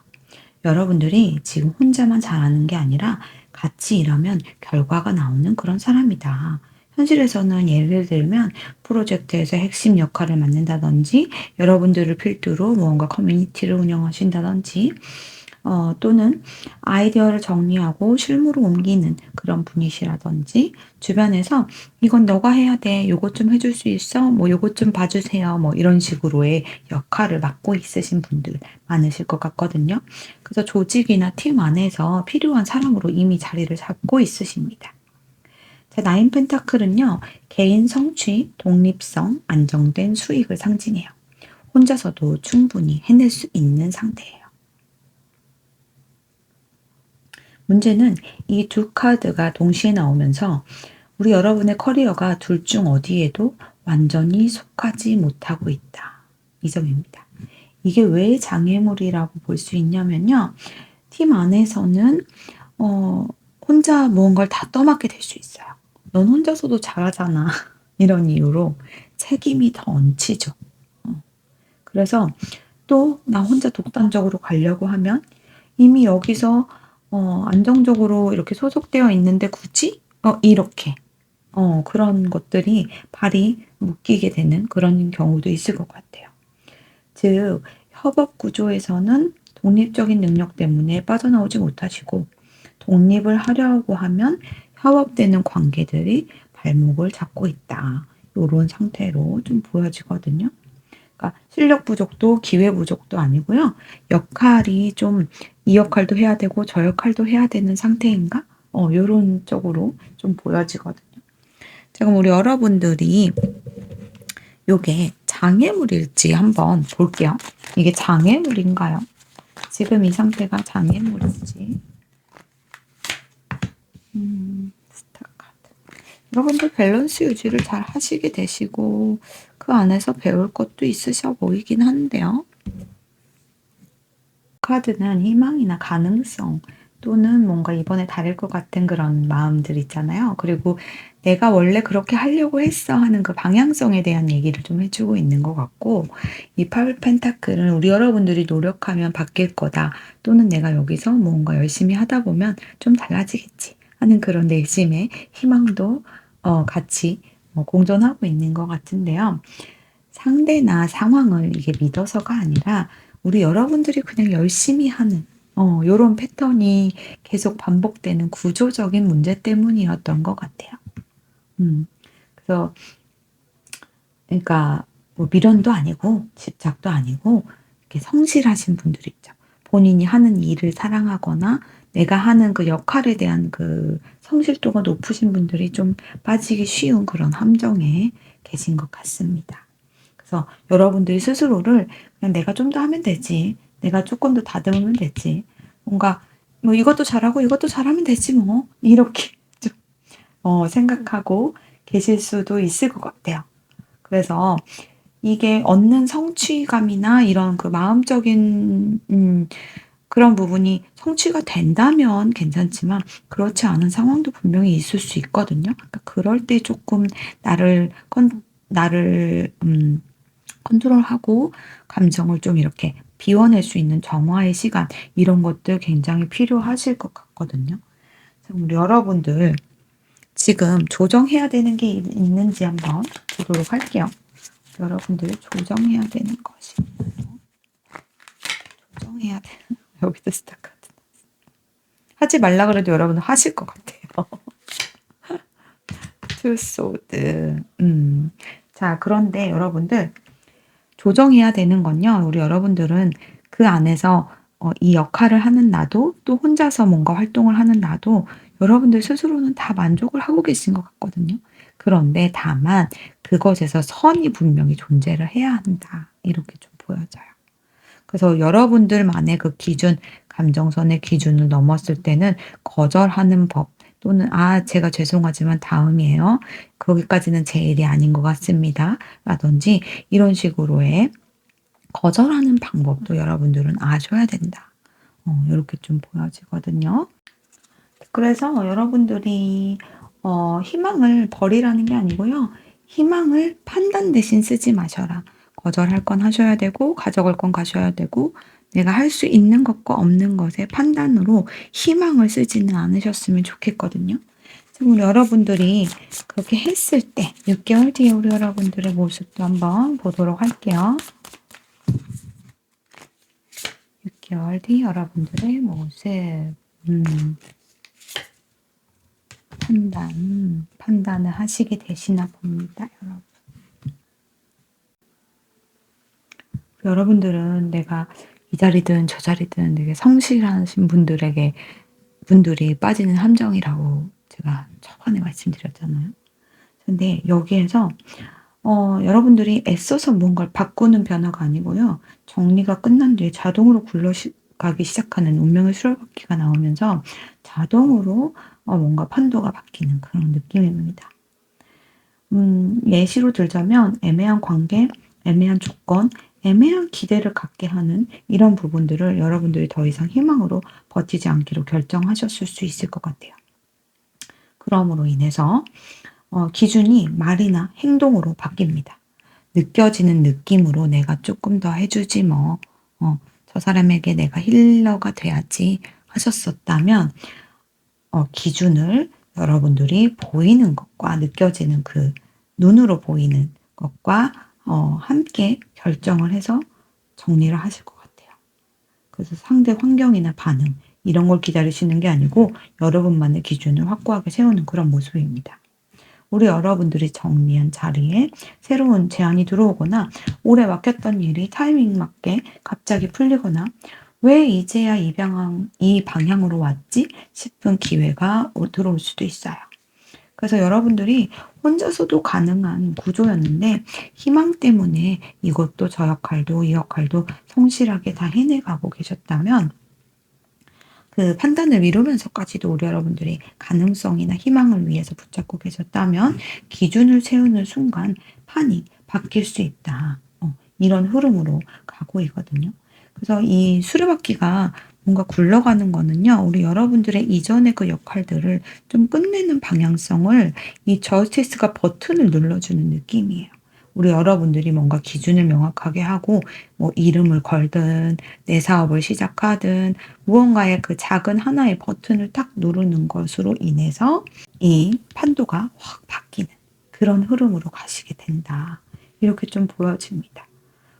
여러분들이 지금 혼자만 잘하는 게 아니라 같이 일하면 결과가 나오는 그런 사람이다. 현실에서는 예를 들면 프로젝트에서 핵심 역할을 맡는다든지 여러분들을 필두로 무언가 커뮤니티를 운영하신다든지 또는 아이디어를 정리하고 실무로 옮기는 그런 분이시라든지 주변에서 "이건 너가 해야 돼. 요것 좀 해줄 수 있어? 뭐 요것 좀 봐주세요." 뭐 이런 식으로의 역할을 맡고 있으신 분들 많으실 것 같거든요. 그래서 조직이나 팀 안에서 필요한 사람으로 이미 자리를 잡고 있으십니다. 자, 나인 펜타클은요, 개인 성취, 독립성, 안정된 수익을 상징해요. 혼자서도 충분히 해낼 수 있는 상태예요. 문제는 이 두 카드가 동시에 나오면서 우리 여러분의 커리어가 둘 중 어디에도 완전히 속하지 못하고 있다. 이 점입니다. 이게 왜 장애물이라고 볼 수 있냐면요. 팀 안에서는 혼자 무언가를 다 떠맡게 될 수 있어요. 넌 혼자서도 잘하잖아. 이런 이유로 책임이 더 얹히죠. 그래서 또 나 혼자 독단적으로 가려고 하면 이미 여기서 안정적으로 이렇게 소속되어 있는데 굳이 이렇게 그런 것들이 발이 묶이게 되는 그런 경우도 있을 것 같아요. 즉 협업 구조에서는 독립적인 능력 때문에 빠져나오지 못하시고 독립을 하려고 하면 협업되는 관계들이 발목을 잡고 있다. 요런 상태로 좀 보여지거든요. 그러니까 실력 부족도 기회 부족도 아니고요. 역할이 좀 이 역할도 해야 되고 저 역할도 해야 되는 상태인가? 요런 쪽으로 좀 보여지거든요. 지금 우리 여러분들이 요게 장애물일지 한번 볼게요. 이게 장애물인가요? 지금 이 상태가 장애물인지. 스타카드. 여러분들 밸런스 유지를 잘 하시게 되시고 그 안에서 배울 것도 있으셔 보이긴 한데요. 카드는 희망이나 가능성 또는 뭔가 이번에 다를 것 같은 그런 마음들 있잖아요. 그리고 내가 원래 그렇게 하려고 했어 하는 그 방향성에 대한 얘기를 좀 해주고 있는 것 같고, 이 팔 펜타클은 우리 여러분들이 노력하면 바뀔 거다 또는 내가 여기서 뭔가 열심히 하다 보면 좀 달라지겠지 하는 그런 내심의 희망도 같이 공존하고 있는 것 같은데요. 상대나 상황을 이게 믿어서가 아니라 우리 여러분들이 그냥 열심히 하는 요런 패턴이 계속 반복되는 구조적인 문제 때문이었던 것 같아요. 그래서 그러니까 뭐 미련도 아니고 집착도 아니고 이렇게 성실하신 분들 있죠. 본인이 하는 일을 사랑하거나 내가 하는 그 역할에 대한 그 성실도가 높으신 분들이 좀 빠지기 쉬운 그런 함정에 계신 것 같습니다. 그래서 여러분들이 스스로를 그냥 내가 좀 더 하면 되지. 내가 조금 더 다듬으면 되지. 뭔가 뭐 이것도 잘하고 이것도 잘하면 되지 뭐. 이렇게 좀 생각하고 계실 수도 있을 것 같아요. 그래서 이게 얻는 성취감이나 이런 그 마음적인 그런 부분이 성취가 된다면 괜찮지만 그렇지 않은 상황도 분명히 있을 수 있거든요. 그러니까 그럴 때 조금 나를 컨트롤하고 감정을 좀 이렇게 비워낼 수 있는 정화의 시간 이런 것들 굉장히 필요하실 것 같거든요. 우리 여러분들 지금 조정해야 되는 게 있는지 한번 보도록 할게요. 여러분들 조정해야 되는 것이 조정해야 되는 여기도 스타카드 하지 말라 그래도 여러분은 하실 것 같아요. 투소드. 자, 그런데 여러분들 조정해야 되는 건요. 우리 여러분들은 그 안에서 이 역할을 하는 나도 또 혼자서 뭔가 활동을 하는 나도 여러분들 스스로는 다 만족을 하고 계신 것 같거든요. 그런데 다만 그것에서 선이 분명히 존재를 해야 한다. 이렇게 좀 보여져요. 그래서 여러분들만의 그 기준, 감정선의 기준을 넘었을 때는 거절하는 법 또는 제가 죄송하지만 다음이에요. 거기까지는 제 일이 아닌 것 같습니다. 라든지 이런 식으로의 거절하는 방법도 여러분들은 아셔야 된다. 이렇게 좀 보여지거든요. 그래서 여러분들이 희망을 버리라는 게 아니고요. 희망을 판단 대신 쓰지 마셔라. 거절할 건 하셔야 되고 가져갈 건 가셔야 되고 내가 할 수 있는 것과 없는 것의 판단으로 희망을 쓰지는 않으셨으면 좋겠거든요. 지금 우리 여러분들이 그렇게 했을 때 6개월 뒤에 우리 여러분들의 모습도 한번 보도록 할게요. 6개월 뒤 여러분들의 모습, 판단을 하시게 되시나 봅니다, 여러분. 여러분들은 내가 이 자리든 저 자리든 되게 성실하신 분들이 빠지는 함정이라고 제가 초반에 말씀드렸잖아요. 근데 여기에서 여러분들이 애써서 뭔가를 바꾸는 변화가 아니고요. 정리가 끝난 뒤에 자동으로 굴러가기 시작하는 운명의 수레바퀴가 나오면서 자동으로 뭔가 판도가 바뀌는 그런 느낌입니다. 예시로 들자면 애매한 관계, 애매한 조건, 애매한 기대를 갖게 하는 이런 부분들을 여러분들이 더 이상 희망으로 버티지 않기로 결정하셨을 수 있을 것 같아요. 그럼으로 인해서 기준이 말이나 행동으로 바뀝니다. 느껴지는 느낌으로 내가 조금 더 해주지 뭐, 저 사람에게 내가 힐러가 돼야지 하셨었다면 기준을 여러분들이 보이는 것과 느껴지는 그 눈으로 보이는 것과 함께 결정을 해서 정리를 하실 것 같아요. 그래서 상대 환경이나 반응 이런 걸 기다리시는 게 아니고 여러분만의 기준을 확고하게 세우는 그런 모습입니다. 우리 여러분들이 정리한 자리에 새로운 제안이 들어오거나 오래 막혔던 일이 타이밍 맞게 갑자기 풀리거나 왜 이제야 이 방향으로 왔지 싶은 기회가 들어올 수도 있어요. 그래서 여러분들이 혼자서도 가능한 구조였는데 희망 때문에 이것도 저 역할도 이 역할도 성실하게 다 해내가고 계셨다면 그 판단을 미루면서까지도 우리 여러분들이 가능성이나 희망을 위해서 붙잡고 계셨다면 기준을 세우는 순간 판이 바뀔 수 있다. 이런 흐름으로 가고 있거든요. 그래서 이 수레바퀴가 뭔가 굴러가는 거는요. 우리 여러분들의 이전의 그 역할들을 좀 끝내는 방향성을 이 저스티스가 버튼을 눌러주는 느낌이에요. 우리 여러분들이 뭔가 기준을 명확하게 하고 뭐 이름을 걸든 내 사업을 시작하든 무언가의 그 작은 하나의 버튼을 딱 누르는 것으로 인해서 이 판도가 확 바뀌는 그런 흐름으로 가시게 된다. 이렇게 좀 보여집니다.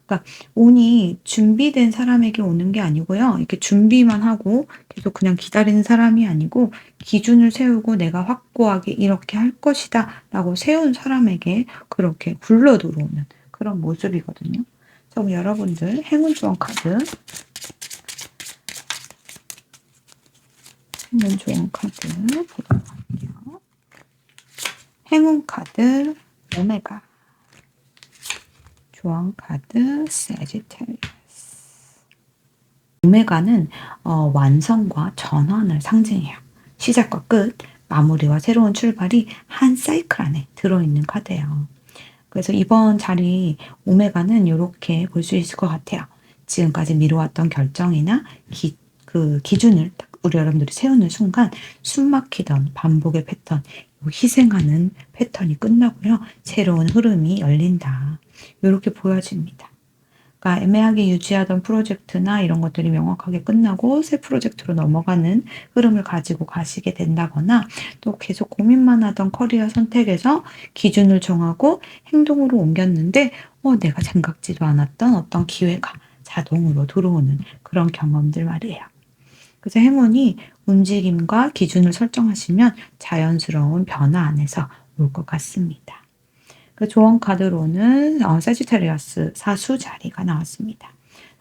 그러니까 운이 준비된 사람에게 오는 게 아니고요. 이렇게 준비만 하고 계속 그냥 기다리는 사람이 아니고 기준을 세우고 내가 확고하게 이렇게 할 것이다 라고 세운 사람에게 그렇게 굴러 들어오는 그런 모습이거든요. 그럼 여러분들 행운 조언 카드 보도록 할게요. 행운 카드 오메가, 조언 카드 세지테리어스. 오메가는 완성과 전환을 상징해요. 시작과 끝, 마무리와 새로운 출발이 한 사이클 안에 들어있는 카드예요. 그래서 이번 자리 오메가는 이렇게 볼 수 있을 것 같아요. 지금까지 미뤄왔던 결정이나 기준을 우리 여러분들이 세우는 순간 숨막히던 반복의 패턴, 희생하는 패턴이 끝나고요. 새로운 흐름이 열린다. 이렇게 보여집니다. 그러니까 애매하게 유지하던 프로젝트나 이런 것들이 명확하게 끝나고 새 프로젝트로 넘어가는 흐름을 가지고 가시게 된다거나 또 계속 고민만 하던 커리어 선택에서 기준을 정하고 행동으로 옮겼는데 내가 생각지도 않았던 어떤 기회가 자동으로 들어오는 그런 경험들 말이에요. 그래서 행운이 움직임과 기준을 설정하시면 자연스러운 변화 안에서 올 것 같습니다. 그 조언 카드로는 세지테리어스 사수 자리가 나왔습니다.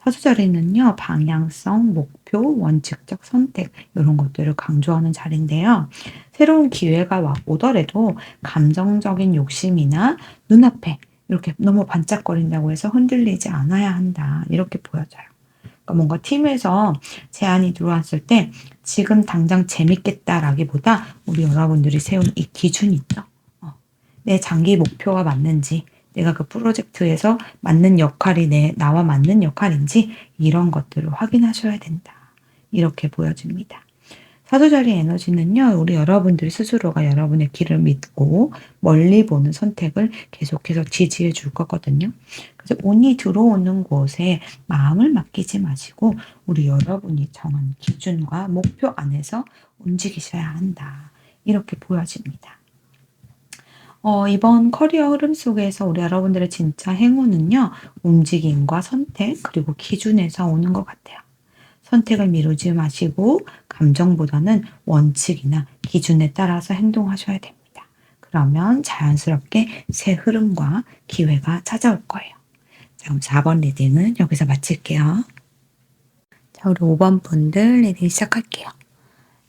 사수 자리는요, 방향성, 목표, 원칙적 선택 이런 것들을 강조하는 자리인데요. 새로운 기회가 오더라도 감정적인 욕심이나 눈앞에 이렇게 너무 반짝거린다고 해서 흔들리지 않아야 한다. 이렇게 보여져요. 그러니까 뭔가 팀에서 제안이 들어왔을 때 지금 당장 재밌겠다라기보다 우리 여러분들이 세운 이 기준이 있죠. 내 장기 목표와 맞는지, 내가 그 프로젝트에서 맞는 역할이 나와 맞는 역할인지 이런 것들을 확인하셔야 된다. 이렇게 보여집니다. 사도자리 에너지는요. 우리 여러분들 스스로가 여러분의 길을 믿고 멀리 보는 선택을 계속해서 지지해 줄 거거든요. 그래서 운이 들어오는 곳에 마음을 맡기지 마시고 우리 여러분이 정한 기준과 목표 안에서 움직이셔야 한다. 이렇게 보여집니다. 이번 커리어 흐름 속에서 우리 여러분들의 진짜 행운은요. 움직임과 선택 그리고 기준에서 오는 것 같아요. 선택을 미루지 마시고 감정보다는 원칙이나 기준에 따라서 행동하셔야 됩니다. 그러면 자연스럽게 새 흐름과 기회가 찾아올 거예요. 자, 그럼 4번 리딩은 여기서 마칠게요. 자, 우리 5번 분들 리딩 시작할게요.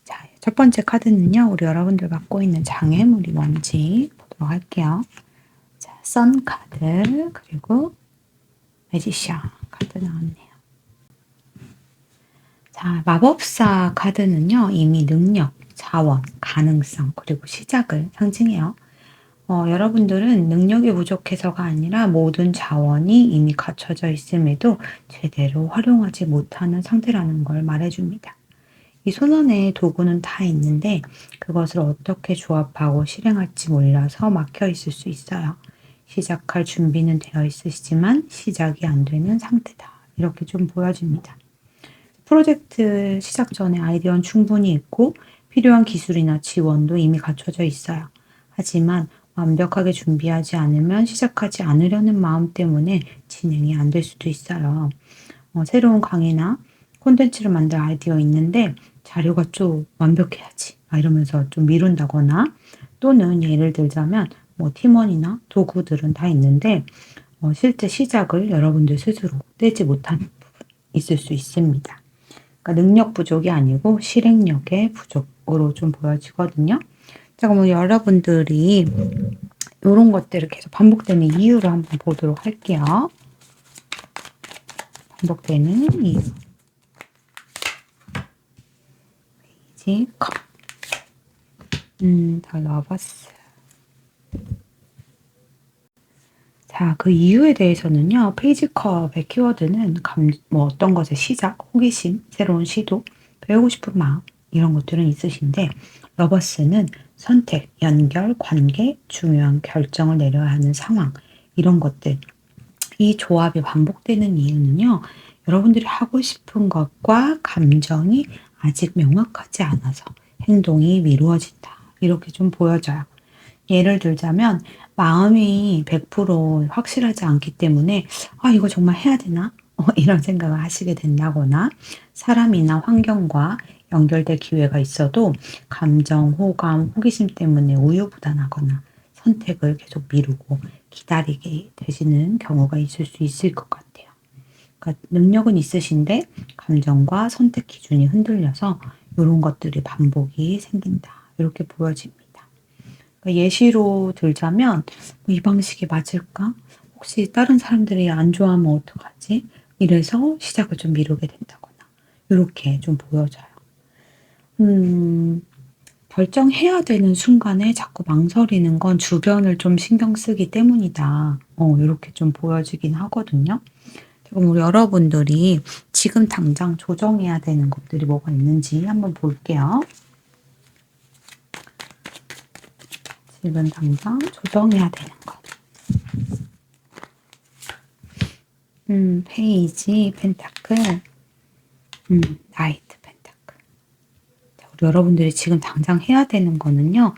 자, 첫 번째 카드는요, 우리 여러분들 갖고 있는 장애물이 뭔지 보도록 할게요. 자, 선 카드, 그리고 매지션 카드 나왔네요. 자, 마법사 카드는요, 이미 능력, 자원, 가능성, 그리고 시작을 상징해요. 여러분들은 능력이 부족해서가 아니라 모든 자원이 이미 갖춰져 있음에도 제대로 활용하지 못하는 상태라는 걸 말해줍니다. 이 손안에 도구는 다 있는데 그것을 어떻게 조합하고 실행할지 몰라서 막혀 있을 수 있어요. 시작할 준비는 되어 있으시지만 시작이 안 되는 상태다. 이렇게 좀 보여집니다. 프로젝트 시작 전에 아이디어는 충분히 있고 필요한 기술이나 지원도 이미 갖춰져 있어요. 하지만 완벽하게 준비하지 않으면 시작하지 않으려는 마음 때문에 진행이 안 될 수도 있어요. 새로운 강의나 콘텐츠를 만들 아이디어 있는데 자료가 좀 완벽해야지 이러면서 좀 미룬다거나, 또는 예를 들자면 팀원이나 도구들은 다 있는데 실제 시작을 여러분들 스스로 떼지 못하는 부분 있을 수 있습니다. 그러니까 능력 부족이 아니고 실행력의 부족으로 좀 보여지거든요. 자, 그럼 여러분들이 이런 것들을 계속 반복되는 이유를 한번 보도록 할게요. 반복되는 이유. 페이지 컵. 더 러버스. 자, 그 이유에 대해서는요, 페이지 컵의 키워드는 어떤 것의 시작, 호기심, 새로운 시도, 배우고 싶은 마음, 이런 것들은 있으신데, 러버스는 선택, 연결, 관계, 중요한 결정을 내려야 하는 상황, 이런 것들. 이 조합이 반복되는 이유는요, 여러분들이 하고 싶은 것과 감정이 아직 명확하지 않아서 행동이 미루어진다. 이렇게 좀 보여져요. 예를 들자면 마음이 100% 확실하지 않기 때문에 이거 정말 해야 되나? 이런 생각을 하시게 된다거나, 사람이나 환경과 연결될 기회가 있어도 감정, 호감, 호기심 때문에 우유부단하거나 선택을 계속 미루고 기다리게 되시는 경우가 있을 수 있을 것 같아요. 그러니까 능력은 있으신데 감정과 선택 기준이 흔들려서 이런 것들이 반복이 생긴다. 이렇게 보여집니다. 그러니까 예시로 들자면 이 방식이 맞을까? 혹시 다른 사람들이 안 좋아하면 어떡하지? 이래서 시작을 좀 미루게 된다거나 이렇게 좀 보여져요. 결정해야 되는 순간에 자꾸 망설이는 건 주변을 좀 신경 쓰기 때문이다. 이렇게 좀 보여지긴 하거든요. 그럼 우리 여러분들이 지금 당장 조정해야 되는 것들이 뭐가 있는지 한번 볼게요. 지금 당장 조정해야 되는 것. 페이지 펜타클, 나이트 펜타클. 자, 우리 여러분들이 지금 당장 해야 되는 거는요,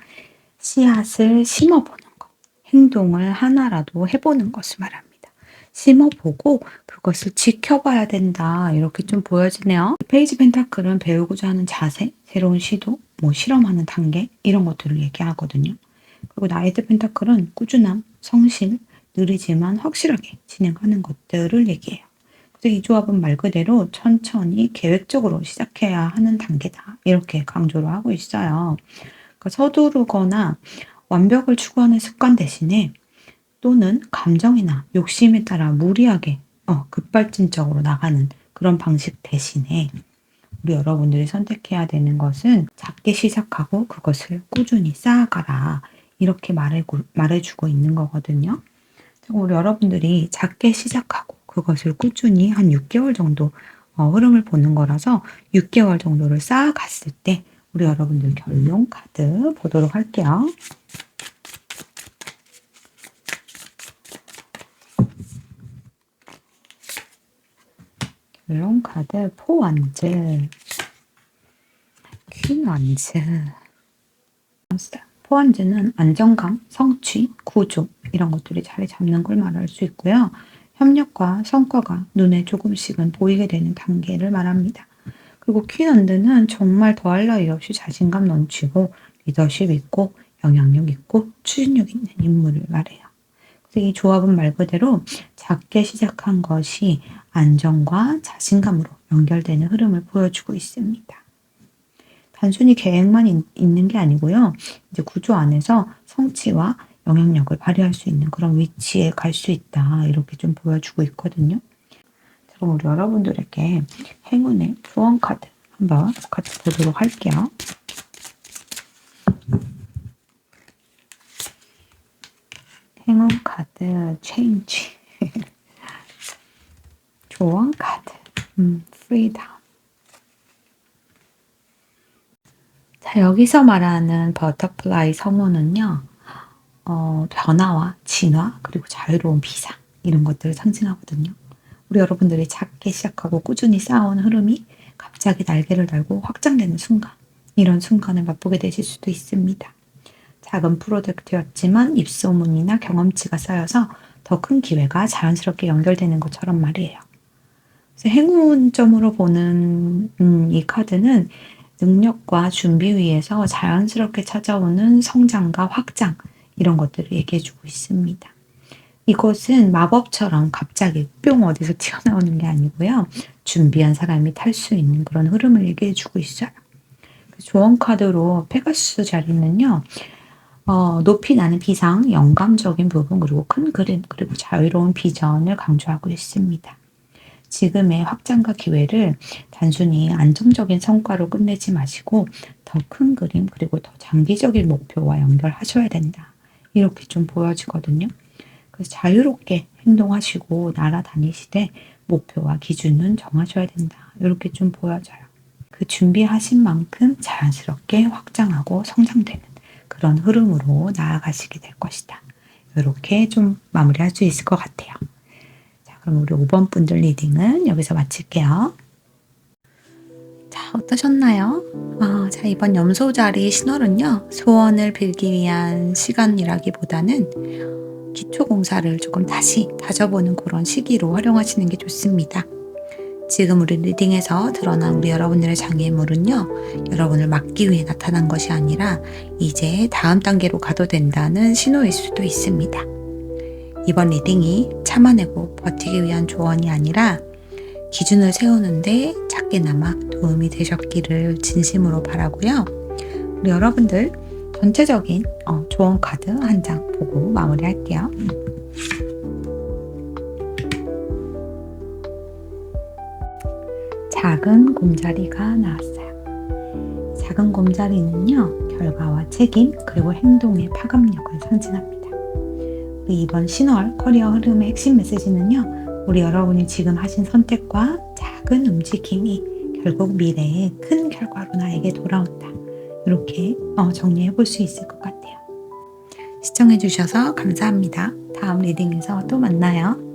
씨앗을 심어보는 것, 행동을 하나라도 해보는 것을 말합니다. 심어보고 그것을 지켜봐야 된다. 이렇게 좀 보여지네요. 페이지 펜타클은 배우고자 하는 자세, 새로운 시도, 실험하는 단계, 이런 것들을 얘기하거든요. 그리고 나이트 펜타클은 꾸준함, 성실, 느리지만 확실하게 진행하는 것들을 얘기해요. 그래서 이 조합은 말 그대로 천천히 계획적으로 시작해야 하는 단계다. 이렇게 강조를 하고 있어요. 그러니까 서두르거나 완벽을 추구하는 습관 대신에, 또는 감정이나 욕심에 따라 무리하게 급발진적으로 나가는 그런 방식 대신에 우리 여러분들이 선택해야 되는 것은 작게 시작하고 그것을 꾸준히 쌓아가라. 이렇게 말해주고 있는 거거든요. 우리 여러분들이 작게 시작하고 그것을 꾸준히 한 6개월 정도 흐름을 보는 거라서 6개월 정도를 쌓아갔을 때 우리 여러분들 결론 카드 보도록 할게요. 결론 카드 포완즈, 퀸완즈. 포완즈는 안정감, 성취, 구조 이런 것들이 자리 잡는 걸 말할 수 있고요. 협력과 성과가 눈에 조금씩은 보이게 되는 단계를 말합니다. 그리고 퀸언드는 정말 더할 나위 없이 자신감 넘치고 리더십 있고 영향력 있고 추진력 있는 인물을 말해요. 그래서 이 조합은 말 그대로 작게 시작한 것이 안정과 자신감으로 연결되는 흐름을 보여주고 있습니다. 단순히 계획만 있는 게 아니고요. 이제 구조 안에서 성취와 영향력을 발휘할 수 있는 그런 위치에 갈 수 있다. 이렇게 좀 보여주고 있거든요. 그럼 우리 여러분들에게 행운의 조언 카드 한번 같이 보도록 할게요. 행운 카드 체인지 조언 카드 프리덤. 자, 여기서 말하는 버터플라이 서문은요. 변화와 진화 그리고 자유로운 비상 이런 것들을 상징하거든요. 우리 여러분들이 작게 시작하고 꾸준히 쌓아온 흐름이 갑자기 날개를 달고 확장되는 순간, 이런 순간을 맛보게 되실 수도 있습니다. 작은 프로젝트였지만 입소문이나 경험치가 쌓여서 더 큰 기회가 자연스럽게 연결되는 것처럼 말이에요. 그래서 행운점으로 보는 이 카드는 능력과 준비 위에서 자연스럽게 찾아오는 성장과 확장, 이런 것들을 얘기해주고 있습니다. 이것은 마법처럼 갑자기 뿅 어디서 튀어나오는 게 아니고요. 준비한 사람이 탈 수 있는 그런 흐름을 얘기해주고 있어요. 조언 카드로 페가수스 자리는요. 높이 나는 비상, 영감적인 부분, 그리고 큰 그림, 그리고 자유로운 비전을 강조하고 있습니다. 지금의 확장과 기회를 단순히 안정적인 성과로 끝내지 마시고 더 큰 그림, 그리고 더 장기적인 목표와 연결하셔야 된다. 이렇게 좀 보여지거든요. 그래서 자유롭게 행동하시고 날아다니시되 목표와 기준은 정하셔야 된다. 이렇게 좀 보여져요. 그 준비하신 만큼 자연스럽게 확장하고 성장되는 그런 흐름으로 나아가시게 될 것이다. 이렇게 좀 마무리할 수 있을 것 같아요. 자, 그럼 우리 5번 분들 리딩은 여기서 마칠게요. 자, 어떠셨나요? 자, 이번 염소 자리 신월은요, 소원을 빌기 위한 시간이라기보다는 기초 공사를 조금 다시 다져보는 그런 시기로 활용하시는 게 좋습니다. 지금 우리 리딩에서 드러난 우리 여러분들의 장애물은요, 여러분을 막기 위해 나타난 것이 아니라 이제 다음 단계로 가도 된다는 신호일 수도 있습니다. 이번 리딩이 참아내고 버티기 위한 조언이 아니라 기준을 세우는데 작게나마 도움이 되셨기를 진심으로 바라고요. 우리 여러분들 전체적인 조언 카드 한 장 보고 마무리할게요. 작은 곰자리가 나왔어요. 작은 곰자리는요, 결과와 책임 그리고 행동의 파급력을 상징합니다. 우리 이번 신월 커리어 흐름의 핵심 메시지는요, 우리 여러분이 지금 하신 선택과 작은 움직임이 결국 미래의 큰 결과로 나에게 돌아온다. 이렇게 정리해 볼 수 있을 것 같아요. 시청해 주셔서 감사합니다. 다음 리딩에서 또 만나요.